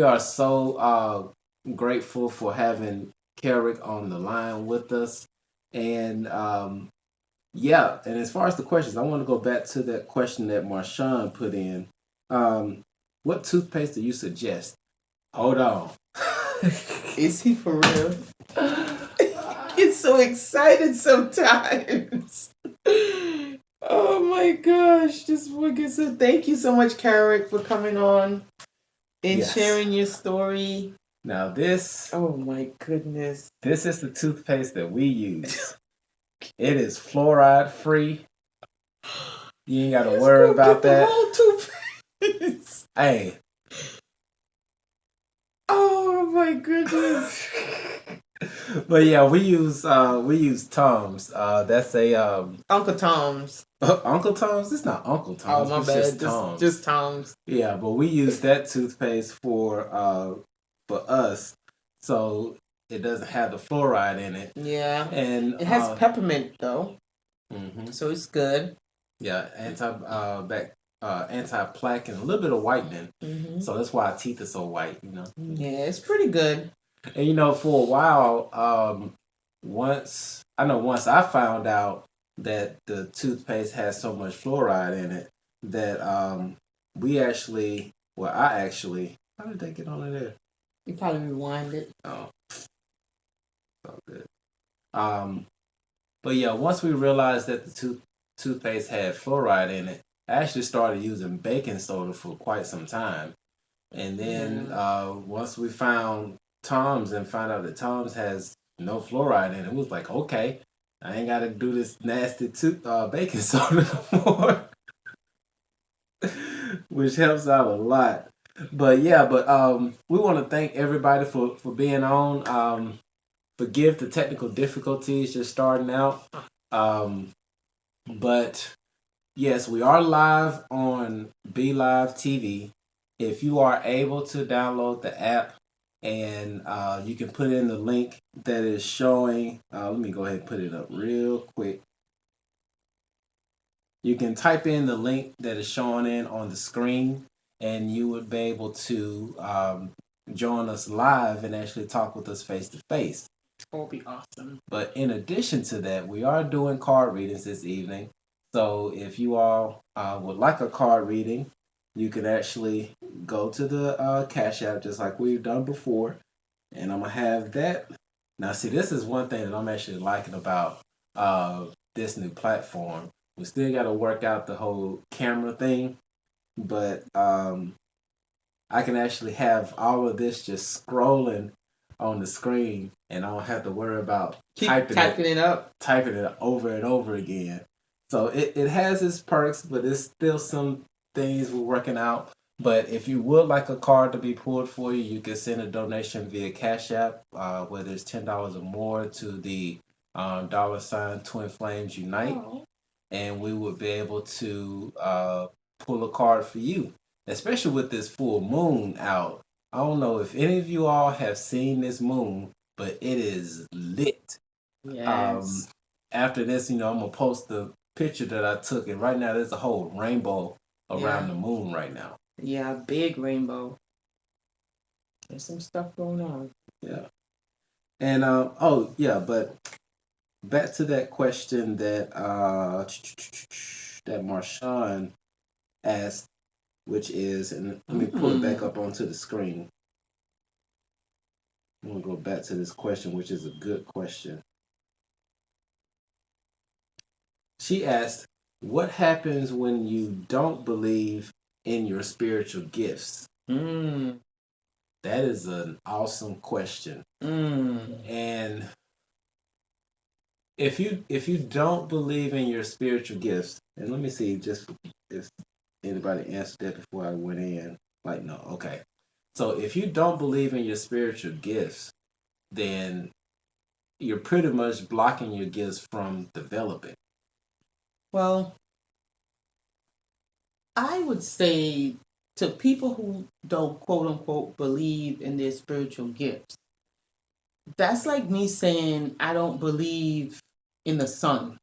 are so grateful for having Carrick on the line with us. And yeah, and as far as the questions, I want to go back to that question that Marshawn put in. What toothpaste do you suggest? Hold on. Is he for real? Gets so excited sometimes. Oh my gosh, this boy gets so. Thank you so much, Carrick, for coming on and sharing your story. Now this. Oh my goodness. This is the toothpaste that we use. It is fluoride free. You ain't got to worry about that. Toothpaste. Hey. Oh my goodness. But yeah, we use Tom's. That's a Uncle Tom's. Uncle Tom's? It's not Uncle Tom's. Oh my bad. Just Tom's. Yeah, but we use that toothpaste for us, so it doesn't have the fluoride in it. Yeah. And it has peppermint though. So it's good. Yeah, anti-plaque and a little bit of whitening. So that's why our teeth are so white, you know. Yeah, it's pretty good. And you know, for a while, once I found out that the toothpaste has so much fluoride in it that I actually, how did they get on there? You probably rewind it. Oh, so good. But yeah, once we realized that the toothpaste had fluoride in it, I actually started using baking soda for quite some time. And then once we found Tom's and found out that Tom's has no fluoride in it, it was like, okay, I ain't got to do this nasty baking soda no more, which helps out a lot. But yeah, we want to thank everybody for being on. Forgive the technical difficulties just starting out. Um, but yes, we are live on Be Live TV. If you are able to download the app and you can put in the link that is showing, let me go ahead and put it up real quick. You can type in the link that is showing in on the screen, and you would be able to join us live and actually talk with us face to face. That'll be awesome. But in addition to that, we are doing card readings this evening. So if you all would like a card reading, you can actually go to the Cashapp just like we've done before. And I'm going to have that. Now, see, this is one thing that I'm actually liking about this new platform. We still got to work out the whole camera thing, but I can actually have all of this just scrolling on the screen, and I don't have to worry about typing it over and over again. So it has its perks, but there's still some things we're working out. But if you would like a card to be pulled for you, you can send a donation via Cash App, whether it's $10 or more, to the $ Twin Flames Unite, and we would be able to pull a card for you, especially with this full moon out. I don't know if any of you all have seen this moon, but it is lit. Yes. After this, I'm gonna post the picture that I took, and right now there's a whole rainbow around the moon right now. Yeah, big rainbow. There's some stuff going on. Yeah. And but back to that question that that Marshawn asked, which is, and let me pull it back up onto the screen. I'm gonna go back to this question, which is a good question. She asked, "What happens when you don't believe in your spiritual gifts?" That is an awesome question. And if you don't believe in your spiritual gifts, and let me see just if anybody answered that before I went in. Like, no, okay. So if you don't believe in your spiritual gifts, then you're pretty much blocking your gifts from developing. Well, I would say to people who don't quote unquote believe in their spiritual gifts, that's like me saying I don't believe in the sun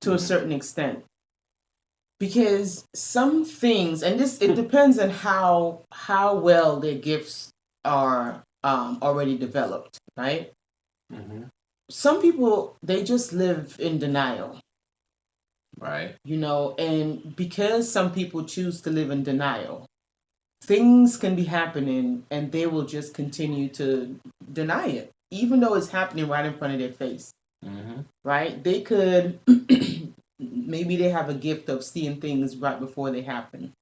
to a certain extent. Because some things, and it depends on how well their gifts are already developed, right? Some people, they just live in denial. Right. And because some people choose to live in denial, things can be happening and they will just continue to deny it, even though it's happening right in front of their face. Right? They could, maybe they have a gift of seeing things right before they happen.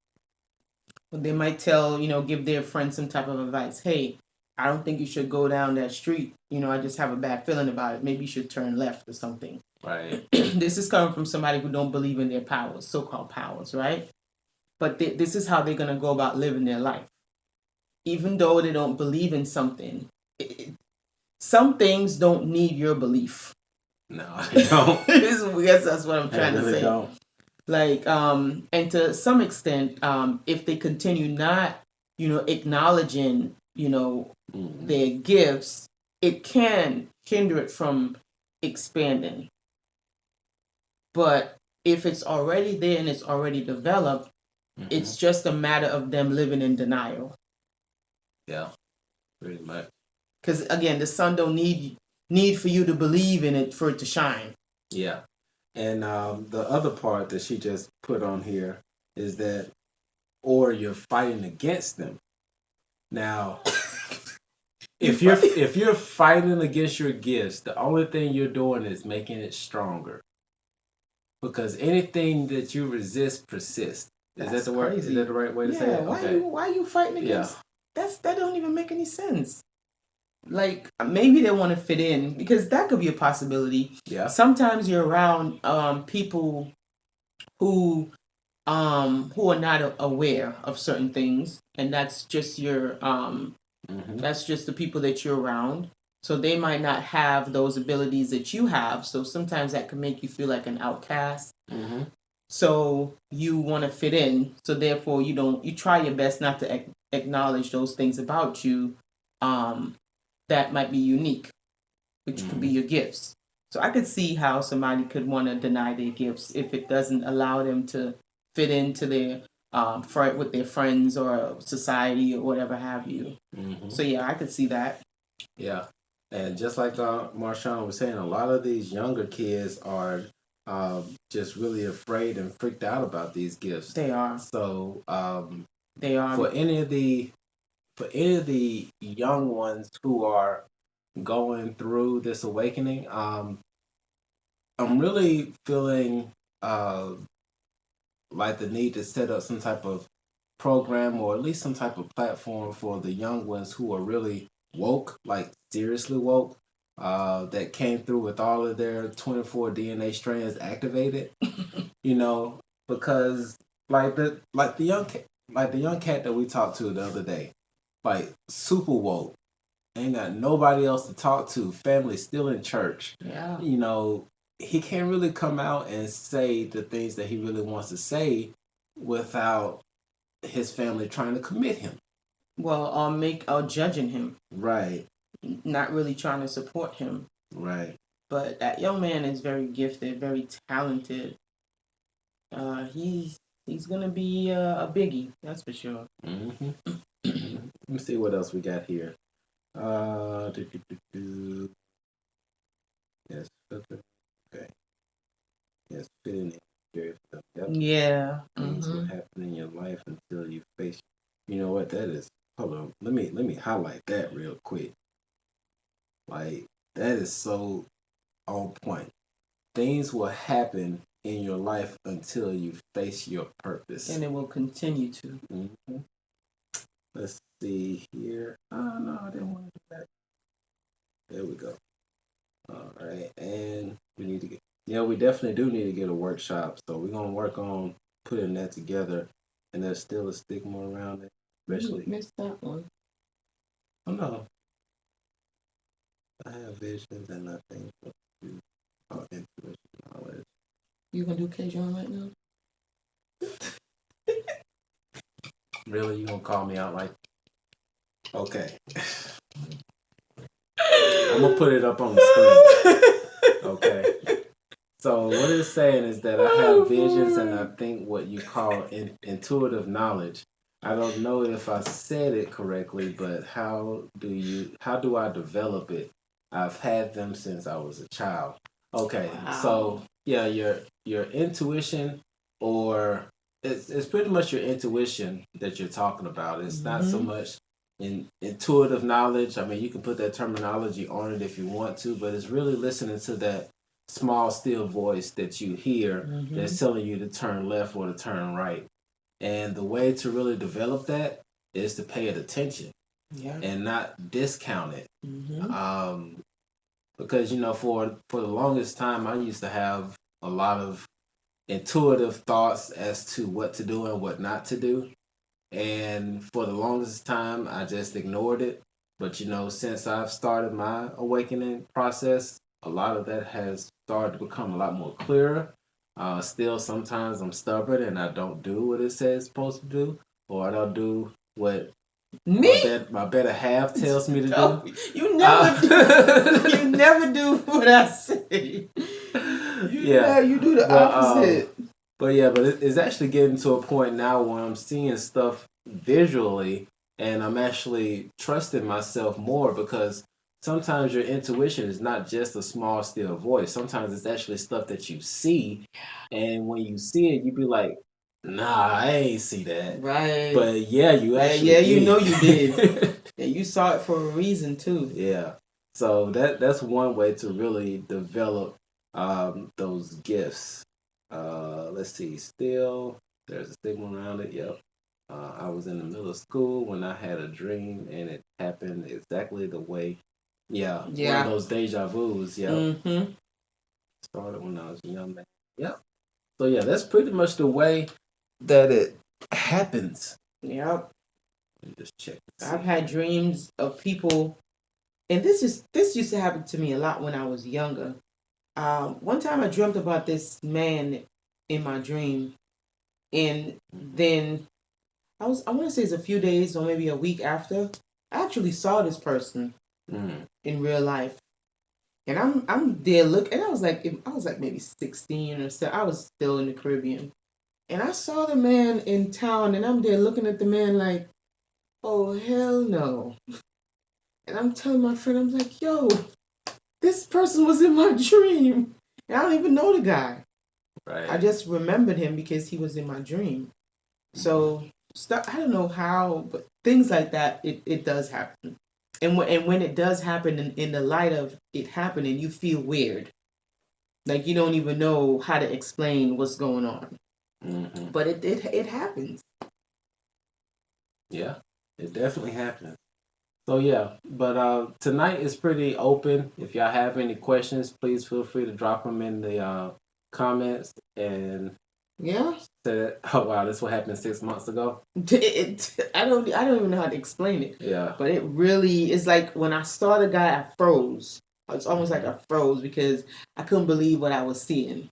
But they might give their friend some type of advice. Hey, I don't think you should go down that street. I just have a bad feeling about it. Maybe you should turn left or something. Right. This is coming from somebody who don't believe in their powers, so-called powers, right? But this is how they're going to go about living their life. Even though they don't believe in something, some things don't need your belief. No, they don't. I guess that's what I'm trying to say. Don't. Like, and to some extent, if they continue not, acknowledging, their gifts, it can hinder it from expanding. But if it's already there and it's already developed, it's just a matter of them living in denial. Yeah, pretty much. Because again, the sun don't need for you to believe in it for it to shine. Yeah. And the other part that she just put on here is that, or you're fighting against them. Now, if you're fighting against your gifts, the only thing you're doing is making it stronger. Because anything that you resist persists. Is that the word? Is that the right way to say it? Why are you fighting against? That don't even make any sense. like maybe they want to fit in, because that could be a possibility. Yeah. Sometimes you're around people who who are not aware of certain things, and that's just your that's just the people that you're around. So they might not have those abilities that you have. So sometimes that can make you feel like an outcast. So you want to fit in. So therefore, you try your best not to acknowledge those things about you um, that might be unique, which could be your gifts. So I could see how somebody could want to deny their gifts if it doesn't allow them to fit into their with their friends or society or whatever have you. So yeah, I could see that. Yeah, and just like Marshawn was saying, a lot of these younger kids are just really afraid and freaked out about these gifts. They are. So they are. For any of the young ones who are going through this awakening, I'm really feeling like the need to set up some type of program or at least some type of platform for the young ones who are really woke, like seriously woke, that came through with all of their 24 DNA strands activated. You know, because like the young cat that we talked to the other day, like super woke, ain't got nobody else to talk to. Family still in church. Yeah. You know, he can't really come out and say the things that he really wants to say without his family trying to commit him. Well, judging him. Right. Not really trying to support him. Right. But that young man is very gifted, very talented. He's gonna be a biggie, that's for sure. Let me see what else we got here. Yes, okay. Yes, fitting in. Yep. Yeah. Things will happen in your life until you face. You know what that is? Hold on. Let me highlight that real quick. Like that is so on point. Things will happen in your life until you face your purpose, and it will continue to. Let's see here. Oh no, I didn't want to do that. There we go. All right, and we need to get. Yeah, we definitely do need to get a workshop. So we're gonna work on putting that together. And there's still a stigma around it, especially. You missed that one. Oh no, I have visions and nothing what to do. Intuition, knowledge. You gonna do K-John right now? Really, you gonna call me out like? Okay. I'm gonna put it up on the screen. Okay. So what it's saying is that I have visions and I think what you call intuitive knowledge. I don't know if I said it correctly, but how do I develop it? I've had them since I was a child. Okay, wow. So yeah, your intuition, or it's pretty much your intuition that you're talking about. It's not so much intuitive knowledge. I mean, you can put that terminology on it if you want to, but it's really listening to that small still voice that you hear that's telling you to turn left or to turn right. And the way to really develop that is to pay it attention and not discount it. Because for the longest time I used to have a lot of intuitive thoughts as to what to do and what not to do. And for the longest time I just ignored it. But since I've started my awakening process, a lot of that has started to become a lot more clearer. Still, sometimes I'm stubborn and I don't do what it says it's supposed to do, or I don't do what my better half tells me to do. You never you never do what I say. You do the opposite. But it's actually getting to a point now where I'm seeing stuff visually and I'm actually trusting myself more, because sometimes your intuition is not just a small still voice. Sometimes it's actually stuff that you see, and when you see it, you be like, "Nah, I ain't see that." Right. But yeah, you actually did. You did. And you saw it for a reason too. Yeah. So that's one way to really develop those gifts. Let's see. Still, there's a stigma around it. Yep. I was in the middle of school when I had a dream, and it happened exactly the way Yeah. Yeah. One of those deja vus. Yeah. Mm-hmm. Started when I was a young man. Yeah. So yeah, that's pretty much the way that it happens. Yep. Let me just check. I've had dreams of people, and this used to happen to me a lot when I was younger. One time I dreamt about this man in my dream, and then I want to say it's a few days or maybe a week after, I actually saw this person in real life, and I'm there look, and I was like maybe 16 or so. I was still in the Caribbean, and I saw the man in town, and I'm there looking at the man like, oh hell no. And I'm telling my friend, I'm like, yo, this person was in my dream. And I don't even know the guy. Right. I just remembered him because he was in my dream. So stuff, I don't know how, but things like that, it does happen. And when it does happen in the light of it happening, you feel weird. Like you don't even know how to explain what's going on. Mm-hmm. But it happens. Yeah, it definitely happens. So yeah, but tonight is pretty open. If y'all have any questions, please feel free to drop them in the comments. And Yeah. said, oh wow, this what happened 6 months ago. I don't even know how to explain it. Yeah. But it really is like when I saw the guy, I froze. It's almost like I froze because I couldn't believe what I was seeing.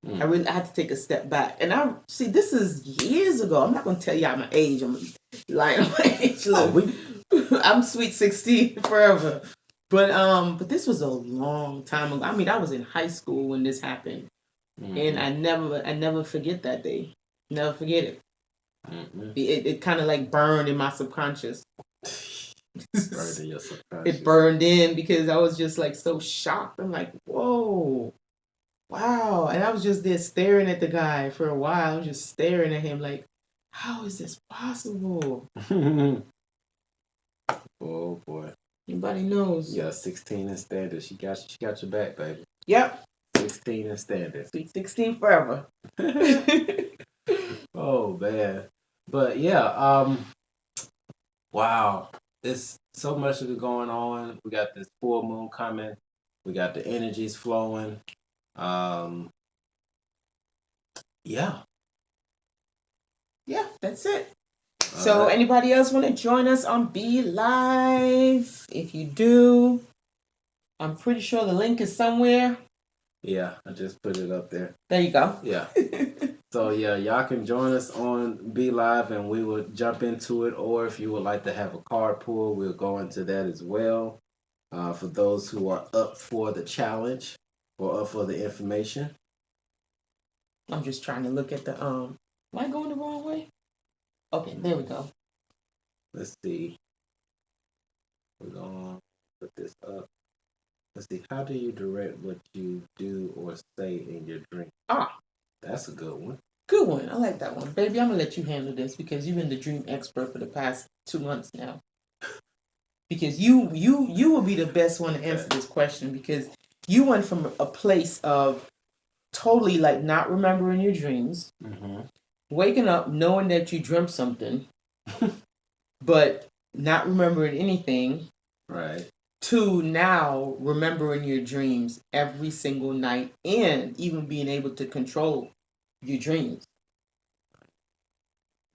I had to take a step back. And I see this is years ago. I'm not gonna tell y'all my age. I'm lying on my age. Look, I'm sweet 16 forever. But this was a long time ago. I mean, I was in high school when this happened. And I never forget that day. Never forget it. It kind of like burned in my subconscious. Burned in your subconscious. It burned in because I was just like so shocked. I'm like, whoa, wow. And I was just there staring at the guy for a while. I was just staring at him like, how is this possible? Oh boy. Anybody knows. Yeah, 16 and standard. She got your back, baby. Yep. 16 and standard. Sweet 16 forever. Oh man. But yeah, wow. There's so much of it going on. We got this full moon coming. We got the energies flowing. Yeah. Yeah, that's it. So anybody else want to join us on Be Live? If you do, I'm pretty sure the link is somewhere. Yeah, I just put it up there. There you go. Yeah. So yeah, y'all can join us on Be Live and we will jump into it. Or if you would like to have a card pull, we'll go into that as well. For those who are up for the challenge or up for the information. I'm just trying to look at the Am I going the wrong way? Okay, there we go. Let's see. We're gonna put this up. Let's see. How do you direct what you do or say in your dream? That's a good one. Good one. I like that one. Baby, I'm gonna let you handle this because you've been the dream expert for the past 2 months now. Because you will be the best one to answer this question because you went from a place of totally like not remembering your dreams, waking up knowing that you dreamt something, but not remembering anything, right? To now remembering your dreams every single night and even being able to control your dreams.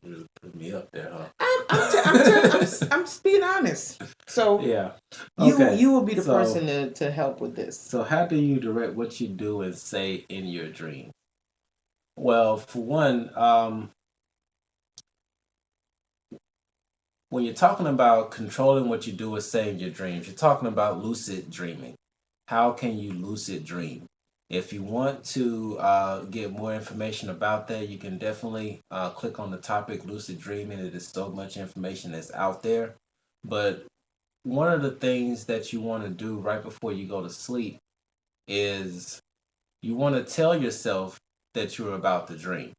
You put me up there, huh? I'm just being honest. So yeah, okay. You will be the person to help with this. So how do you direct what you do and say in your dream? Well, for one, when you're talking about controlling what you do or say in your dreams, you're talking about lucid dreaming. How can you lucid dream? If you want to get more information about that, you can definitely click on the topic lucid dreaming. It is so much information that's out there. But one of the things that you want to do right before you go to sleep is you want to tell yourself that you're about to dream.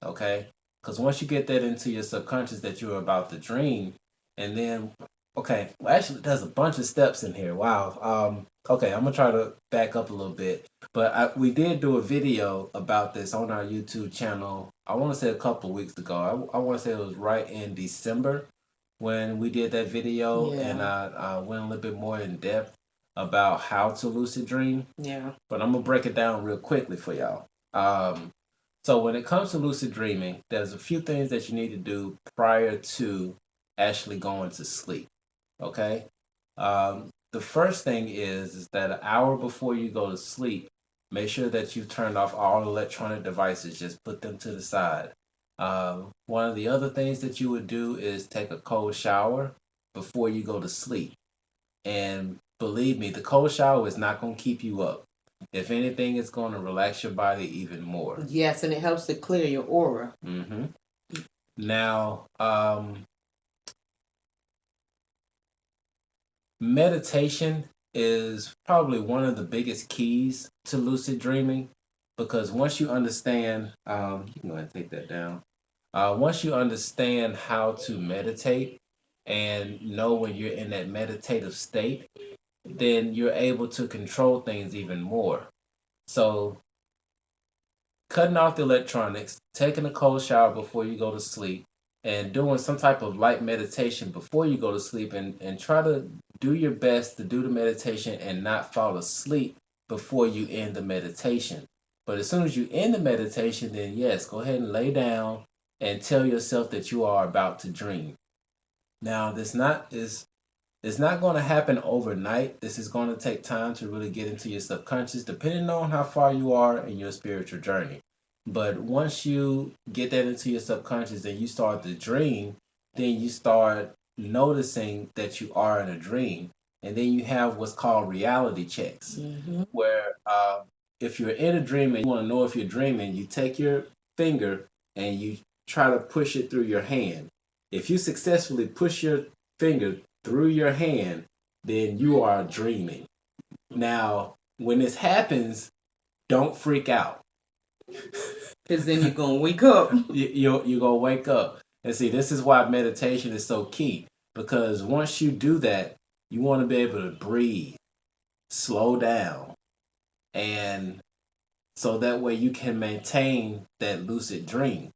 Okay? Because once you get that into your subconscious that you're about to dream, and then, okay, well, actually, there's a bunch of steps in here. Wow. Okay, I'm going to try to back up a little bit. But we did do a video about this on our YouTube channel, I want to say a couple of weeks ago. I want to say it was right in December. when we did that video, and I went a little bit more in depth about how to lucid dream. Yeah. But I'm gonna break it down real quickly for y'all. So when it comes to lucid dreaming, there's a few things that you need to do prior to actually going to sleep. Okay. The first thing is that an hour before you go to sleep, make sure that you've turned off all electronic devices. Just put them to the side. One of the other things that you would do is take a cold shower before you go to sleep. And believe me, the cold shower is not going to keep you up. If anything, it's going to relax your body even more. Yes, and it helps to clear your aura. Mm-hmm. Now, meditation is probably one of the biggest keys to lucid dreaming, because once you understand, you can go ahead and take that down. Once you understand how to meditate and know when you're in that meditative state, then you're able to control things even more. So, cutting off the electronics, taking a cold shower before you go to sleep, and doing some type of light meditation before you go to sleep, and try to do your best to do the meditation and not fall asleep before you end the meditation. But as soon as you end the meditation, then yes, go ahead and lay down and tell yourself that you are about to dream. Now, this not is it's not going to happen overnight. This is going to take time to really get into your subconscious, depending on how far you are in your spiritual journey. But once you get that into your subconscious and you start to dream, then you start noticing that you are in a dream. And then you have what's called reality checks, where if you're in a dream and you want to know if you're dreaming, you take your finger and you try to push it through your hand. If you successfully push your finger through your hand, then you are dreaming. Now, when this happens, don't freak out. Because then you're going to wake up. You're going to wake up. And see, this is why meditation is so key. Because once you do that, you want to be able to breathe, slow down, and so that way you can maintain that lucid dream.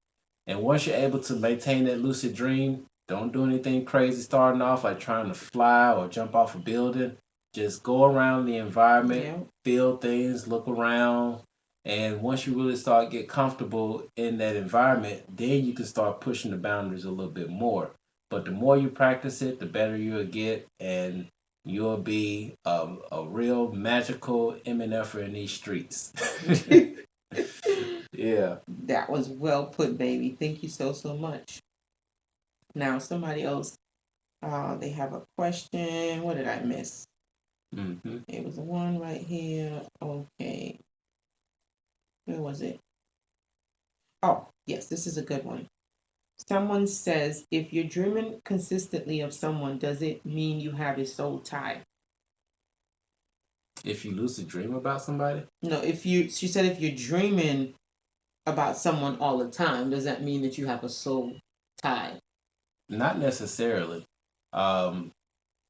And once you're able to maintain that lucid dream, don't do anything crazy starting off like trying to fly or jump off a building. Just go around the environment, feel things, look around. And once you really start get comfortable in that environment, then you can start pushing the boundaries a little bit more. But the more you practice it, the better you'll get, and you'll be a real magical MNFer in these streets. Yeah. That was well put, baby. Thank you so much. Now, somebody else, they have a question. What did I miss? Mm-hmm. It was the one right here. Okay. Where was it? Oh, yes, this is a good one. Someone says, if you're dreaming consistently of someone, does it mean you have a soul tie? If you lucid dream about somebody? No, she said if you're dreaming about someone all the time, does that mean that you have a soul tie? Not necessarily.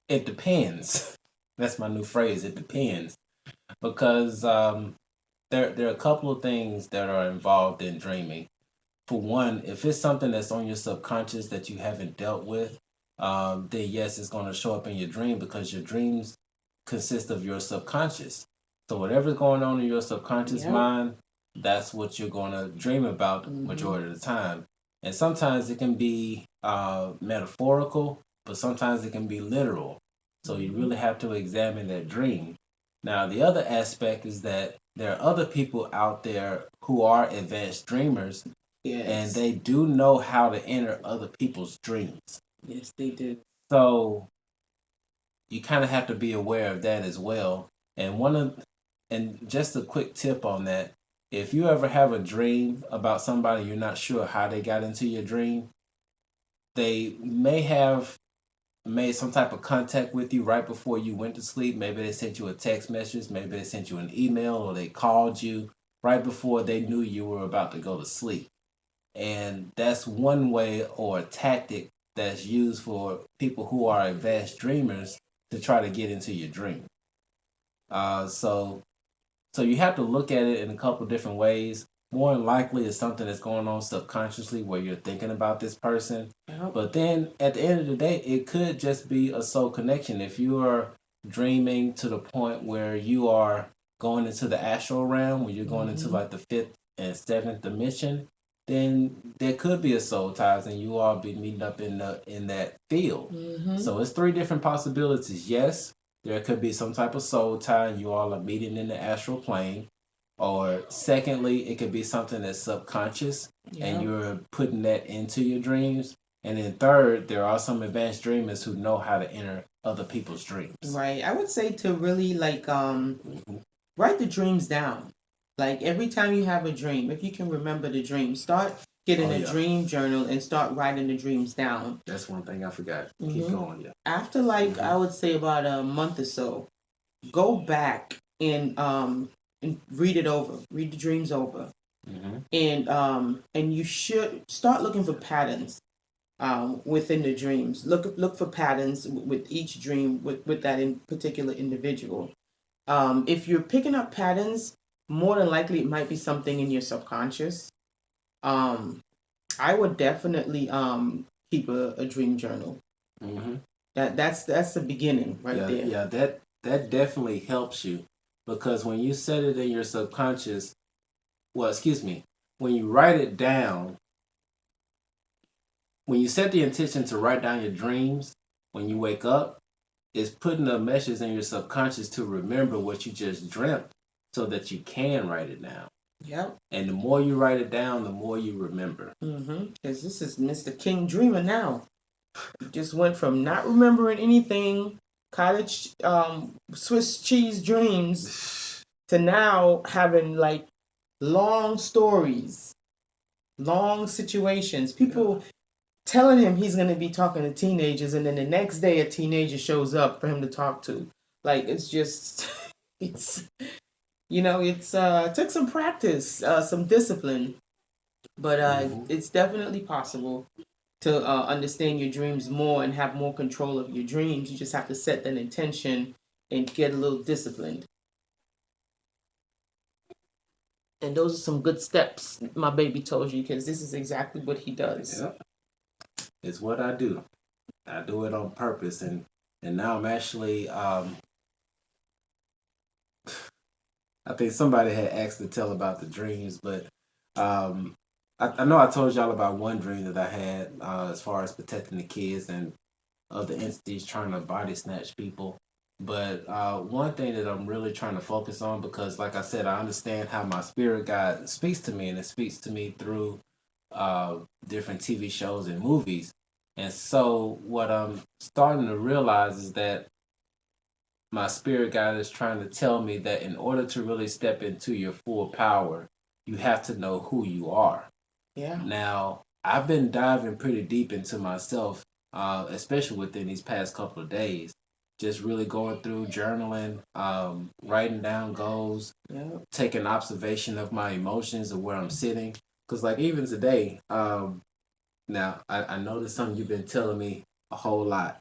It depends. That's my new phrase. It depends. Because there are a couple of things that are involved in dreaming. For one, if it's something that's on your subconscious that you haven't dealt with, then yes, it's going to show up in your dream, because your dreams consist of your subconscious. So whatever's going on in your subconscious mind, that's what you're going to dream about majority of the time. And sometimes it can be metaphorical, but sometimes it can be literal. So you really have to examine that dream. Now, the other aspect is that there are other people out there who are advanced dreamers, and they do know how to enter other people's dreams. Yes, they do. So you kind of have to be aware of that as well. And just a quick tip on that: if you ever have a dream about somebody, you're not sure how they got into your dream, they may have made some type of contact with you right before you went to sleep. Maybe they sent you a text message, maybe they sent you an email, or they called you right before they knew you were about to go to sleep. And that's one way or a tactic that's used for people who are advanced dreamers to try to get into your dream. So you have to look at it in a couple different ways. more than likely it's something that's going on subconsciously where you're thinking about this person. Yep. But then at the end of the day, it could just be a soul connection. If you are dreaming to the point where you are going into the astral realm, where you're going into like the fifth and seventh dimension, then there could be a soul ties, and you all be meeting up in that field. So it's three different possibilities. Yes, there could be some type of soul tie, and you all are meeting in the astral plane. Or secondly, it could be something that's subconscious, and you're putting that into your dreams. And then third, there are some advanced dreamers who know how to enter other people's dreams. Right. I would say to really like write the dreams down. Like every time you have a dream, if you can remember the dream, start getting a dream journal and start writing the dreams down. That's one thing I forgot. Keep going, yeah. After like I would say about a month or so, go back and read it over, read the dreams over, and you should start looking for patterns within the dreams. Look for patterns with each dream with that in particular individual. If you're picking up patterns, more than likely it might be something in your subconscious. I would definitely keep a dream journal. That's the beginning right there. Yeah, that definitely helps you, because when you set it in your subconscious, when you write it down, when you set the intention to write down your dreams, when you wake up, it's putting a message in your subconscious to remember what you just dreamt so that you can write it down. Yep. And the more you write it down, the more you remember. Because this is Mr. King Dreamer now. Just went from not remembering anything, cottage Swiss cheese dreams, to now having like long stories, long situations. People telling him he's going to be talking to teenagers, and then the next day a teenager shows up for him to talk to. Like it's just, it's it took some practice, some discipline, but it's definitely possible to understand your dreams more and have more control of your dreams. You just have to set that intention and get a little disciplined. And those are some good steps my baby told you, because this is exactly what he does. Yep. It's what I do. I do it on purpose, and now I'm actually I think somebody had asked to tell about the dreams, but I know I told y'all about one dream that I had as far as protecting the kids and other entities trying to body snatch people. But one thing that I'm really trying to focus on, because like I said, I understand how my spirit guide speaks to me, and it speaks to me through different TV shows and movies. And so what I'm starting to realize is that my spirit guide is trying to tell me that in order to really step into your full power, you have to know who you are. Yeah. Now, I've been diving pretty deep into myself, especially within these past couple of days. Just really going through journaling, writing down goals, taking observation of my emotions and where I'm sitting. Because like even today, now I noticed something you've been telling me a whole lot.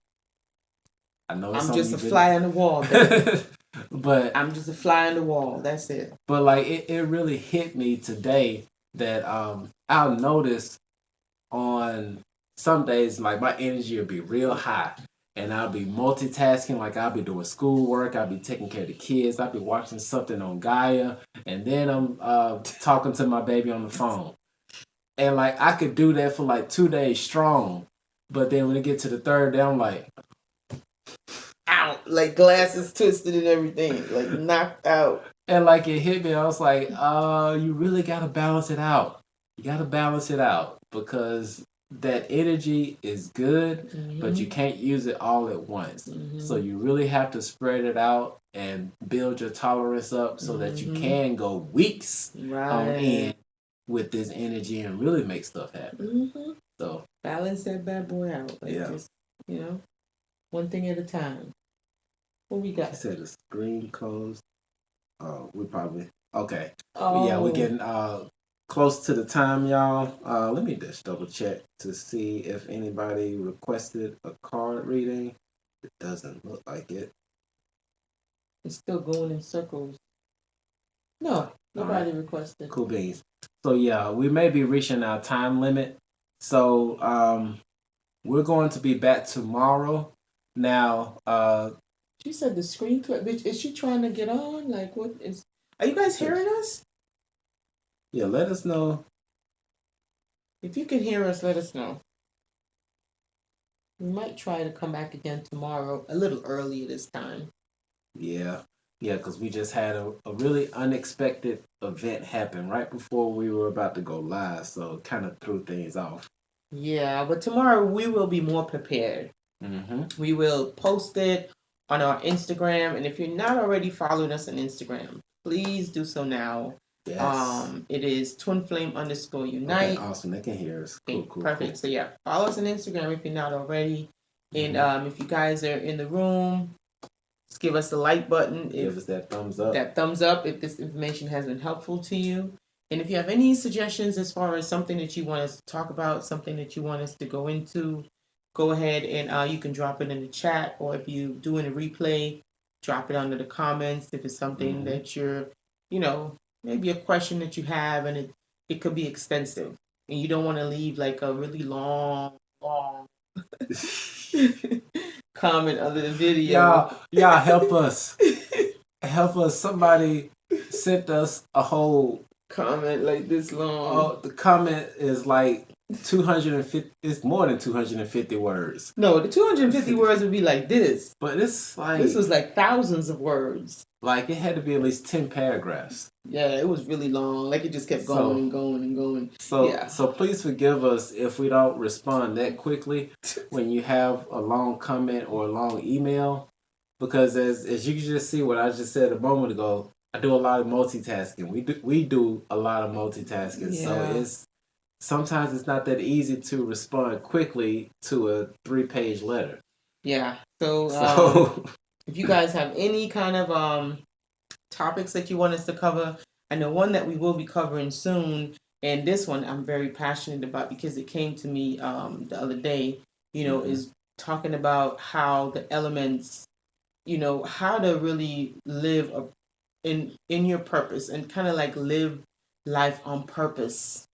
I know I'm just a fly on the wall, baby. But I'm just a fly on the wall. That's it. But like it really hit me today that I'll notice on some days like my energy will be real high, and I'll be multitasking. Like I'll be doing schoolwork, I'll be taking care of the kids, I'll be watching something on Gaia, and then I'm talking to my baby on the phone. And like I could do that for like 2 days strong, but then when it get to the third day, I'm like, out, like glasses twisted and everything, like knocked out. And like it hit me, I was like, you really gotta balance it out. You gotta balance it out, because that energy is good, but you can't use it all at once. So you really have to spread it out and build your tolerance up so that you can go weeks on end with this energy and really make stuff happen. So balance that bad boy out. Like just, one thing at a time. What we got? I said the screen closed. We probably okay. Oh. Yeah, we're getting close to the time, y'all. Let me just double check to see if anybody requested a card reading. It doesn't look like it. It's still going in circles. No, nobody requested. Cool beans. So yeah, we may be reaching our time limit. So we're going to be back tomorrow. Now, She said the screen clip. Bitch, is she trying to get on? Like, what is? Are you guys hearing us? yeah, let us know. If you can hear us, let us know. We might try to come back again tomorrow, a little earlier this time. Yeah, yeah, because we just had a really unexpected event happen right before we were about to go live, so it kind of threw things off. Yeah, but tomorrow we will be more prepared. Mm-hmm. We will post it on our Instagram, and if you're not already following us on Instagram, please do so now. Yes. It is twinflame_unite. Okay, awesome. They can hear us. Cool, cool, Perfect. cool. So yeah, follow us on Instagram if you're not already. And Mm-hmm. if you guys are in the room, just give us the like button. Give us that thumbs up. That thumbs up if this information has been helpful to you. And if you have any suggestions as far as something that you want us to talk about, something that you want us to go into, go ahead and you can drop it in the chat, or if you doing a replay, drop it under the comments. If it's something that you're, maybe a question that you have, and it could be extensive, and you don't want to leave like a really long comment under the video. Y'all help us. Help us. Somebody sent us a whole comment like this long. Oh, the comment is like 250. It's more than 250 words. No, the 250 words would be like this. But it's like this was like thousands of words. Like it had to be at least 10 paragraphs. Yeah, it was really long. Like it just kept going and going and going. So please forgive us if we don't respond that quickly when you have a long comment or a long email, because as you can just see what I just said a moment ago, I do a lot of multitasking. We do a lot of multitasking. Yeah. So sometimes it's not that easy to respond quickly to a 3-page letter. Yeah. So if you guys have any kind of topics that you want us to cover, I know one that we will be covering soon, and this one I'm very passionate about because it came to me the other day. Is talking about how the elements, how to really live in your purpose and kind of like live life on purpose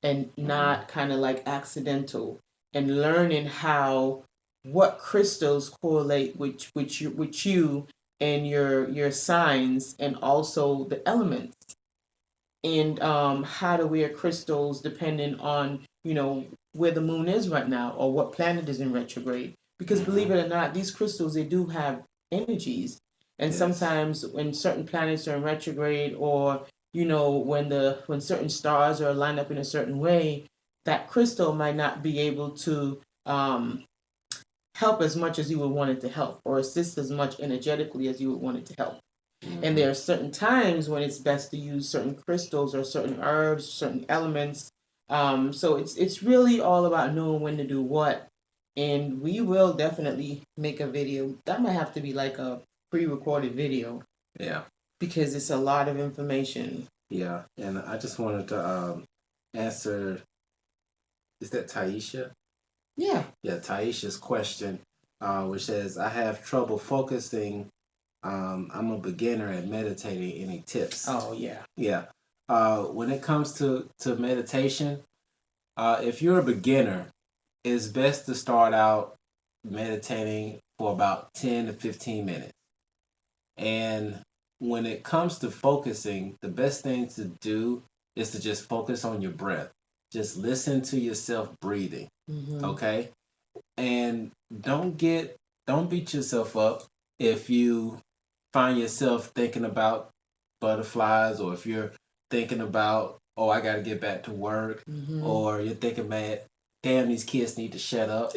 and not kind of like accidental, and learning how what crystals correlate with you and your signs, and also the elements, and how to wear crystals depending on where the moon is right now or what planet is in retrograde, because believe it or not, these crystals, they do have energies, and sometimes when certain planets are in retrograde, or when certain stars are lined up in a certain way, that crystal might not be able to help as much as you would want it to help, or assist as much energetically as you would want it to help. And there are certain times when it's best to use certain crystals or certain herbs, certain elements. So it's really all about knowing when to do what. And we will definitely make a video. That might have to be like a pre-recorded video. Yeah. Because it's a lot of information. Yeah, and I just wanted to answer. Is that Taisha? Yeah. Yeah, Taisha's question, which says, "I have trouble focusing. I'm a beginner at meditating. Any tips?" Oh yeah. Yeah. When it comes to meditation, if you're a beginner, it's best to start out meditating for about 10 to 15 minutes. And when it comes to focusing, the best thing to do is to just focus on your breath. Just listen to yourself breathing. Okay? And don't beat yourself up if you find yourself thinking about butterflies, or if you're thinking about, oh, I got to get back to work, or you're thinking, man, damn, these kids need to shut up.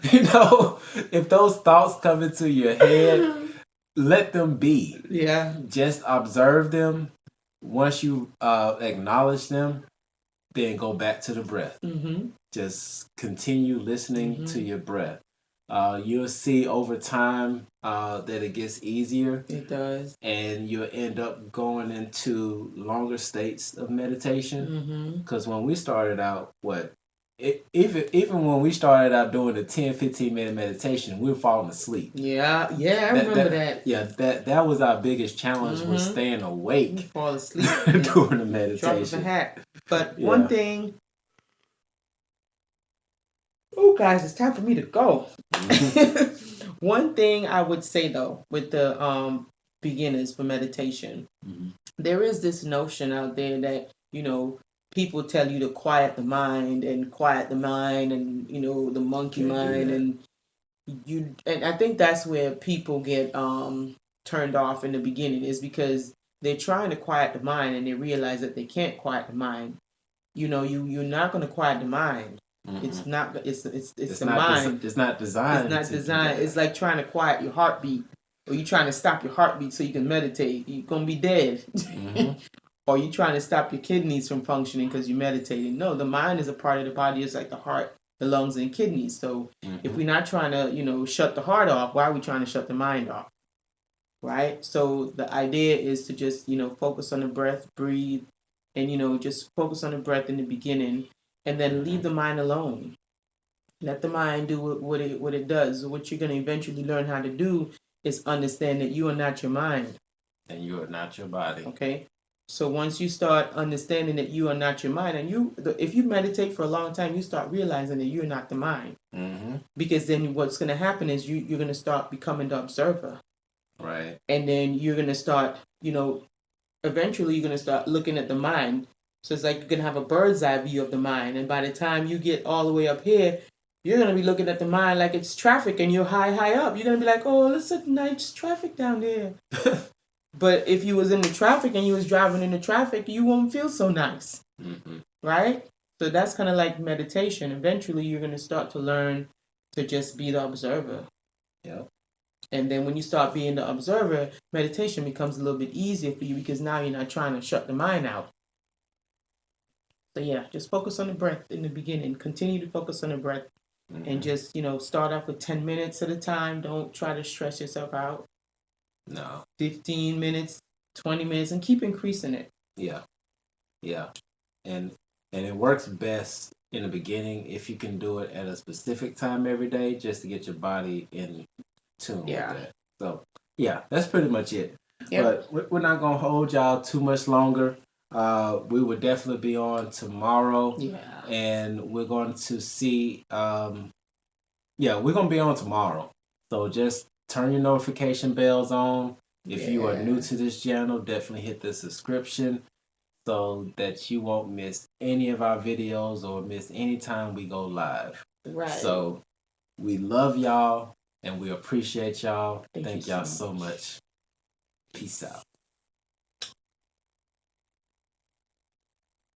If those thoughts come into your head, let them be. Yeah. Just observe them. Once you acknowledge them, then go back to the breath. Just continue listening to your breath. You'll see over time that it gets easier. It does. And you'll end up going into longer states of meditation. Because when we started out, even when we started out doing the 10-15 minute meditation, we were falling asleep. Yeah, I remember that. Yeah, that was our biggest challenge, was staying awake. You fall asleep during the meditation. Drop of a hat. But one thing. Oh, guys, it's time for me to go. One thing I would say though, with the beginners for meditation, there is this notion out there that people tell you to quiet the mind and the monkey mind and I think that's where people get turned off in the beginning, is because they're trying to quiet the mind and they realize that they can't quiet the mind. You're not going to quiet the mind. It's not. It's the mind. It's not designed. It's not designed. It's like trying to quiet your heartbeat, or you trying to stop your heartbeat so you can meditate. You're gonna be dead. Or you trying to stop your kidneys from functioning because you're meditating. No, the mind is a part of the body. It's like the heart, the lungs, and kidneys. So if we're not trying to, shut the heart off, why are we trying to shut the mind off? Right. So the idea is to just, focus on the breath, breathe, and just focus on the breath in the beginning, and then leave the mind alone. Let the mind do what it does. What you're going to eventually learn how to do is understand that you are not your mind. And you are not your body. Okay? So once you start understanding that you are not your mind, and if you meditate for a long time, you start realizing that you're not the mind. Because then what's going to happen is you're going to start becoming the observer. Right. And then you're going to start, eventually you're going to start looking at the mind. So it's like you're going to have a bird's eye view of the mind. And by the time you get all the way up here, you're going to be looking at the mind like it's traffic and you're high up. You're going to be like, oh, it's a nice traffic down there. But if you was in the traffic and you was driving in the traffic, you won't feel so nice. Right? So that's kind of like meditation. Eventually, you're going to start to learn to just be the observer. Yep. And then when you start being the observer, meditation becomes a little bit easier for you because now you're not trying to shut the mind out. So yeah, just focus on the breath in the beginning. Continue to focus on the breath. And just, start off with 10 minutes at a time. Don't try to stress yourself out. No. 15 minutes, 20 minutes, and keep increasing it. Yeah. Yeah. And it works best in the beginning if you can do it at a specific time every day, just to get your body in tune with that. So, yeah, that's pretty much it. Yep. But we're not going to hold y'all too much longer. We will definitely be on tomorrow. Yeah. And we're going to see, we're going to be on tomorrow. So just turn your notification bells on. If you are new to this channel, definitely hit the subscription so that you won't miss any of our videos or miss any time we go live. Right. So we love y'all and we appreciate y'all. Thank y'all so much. Peace out.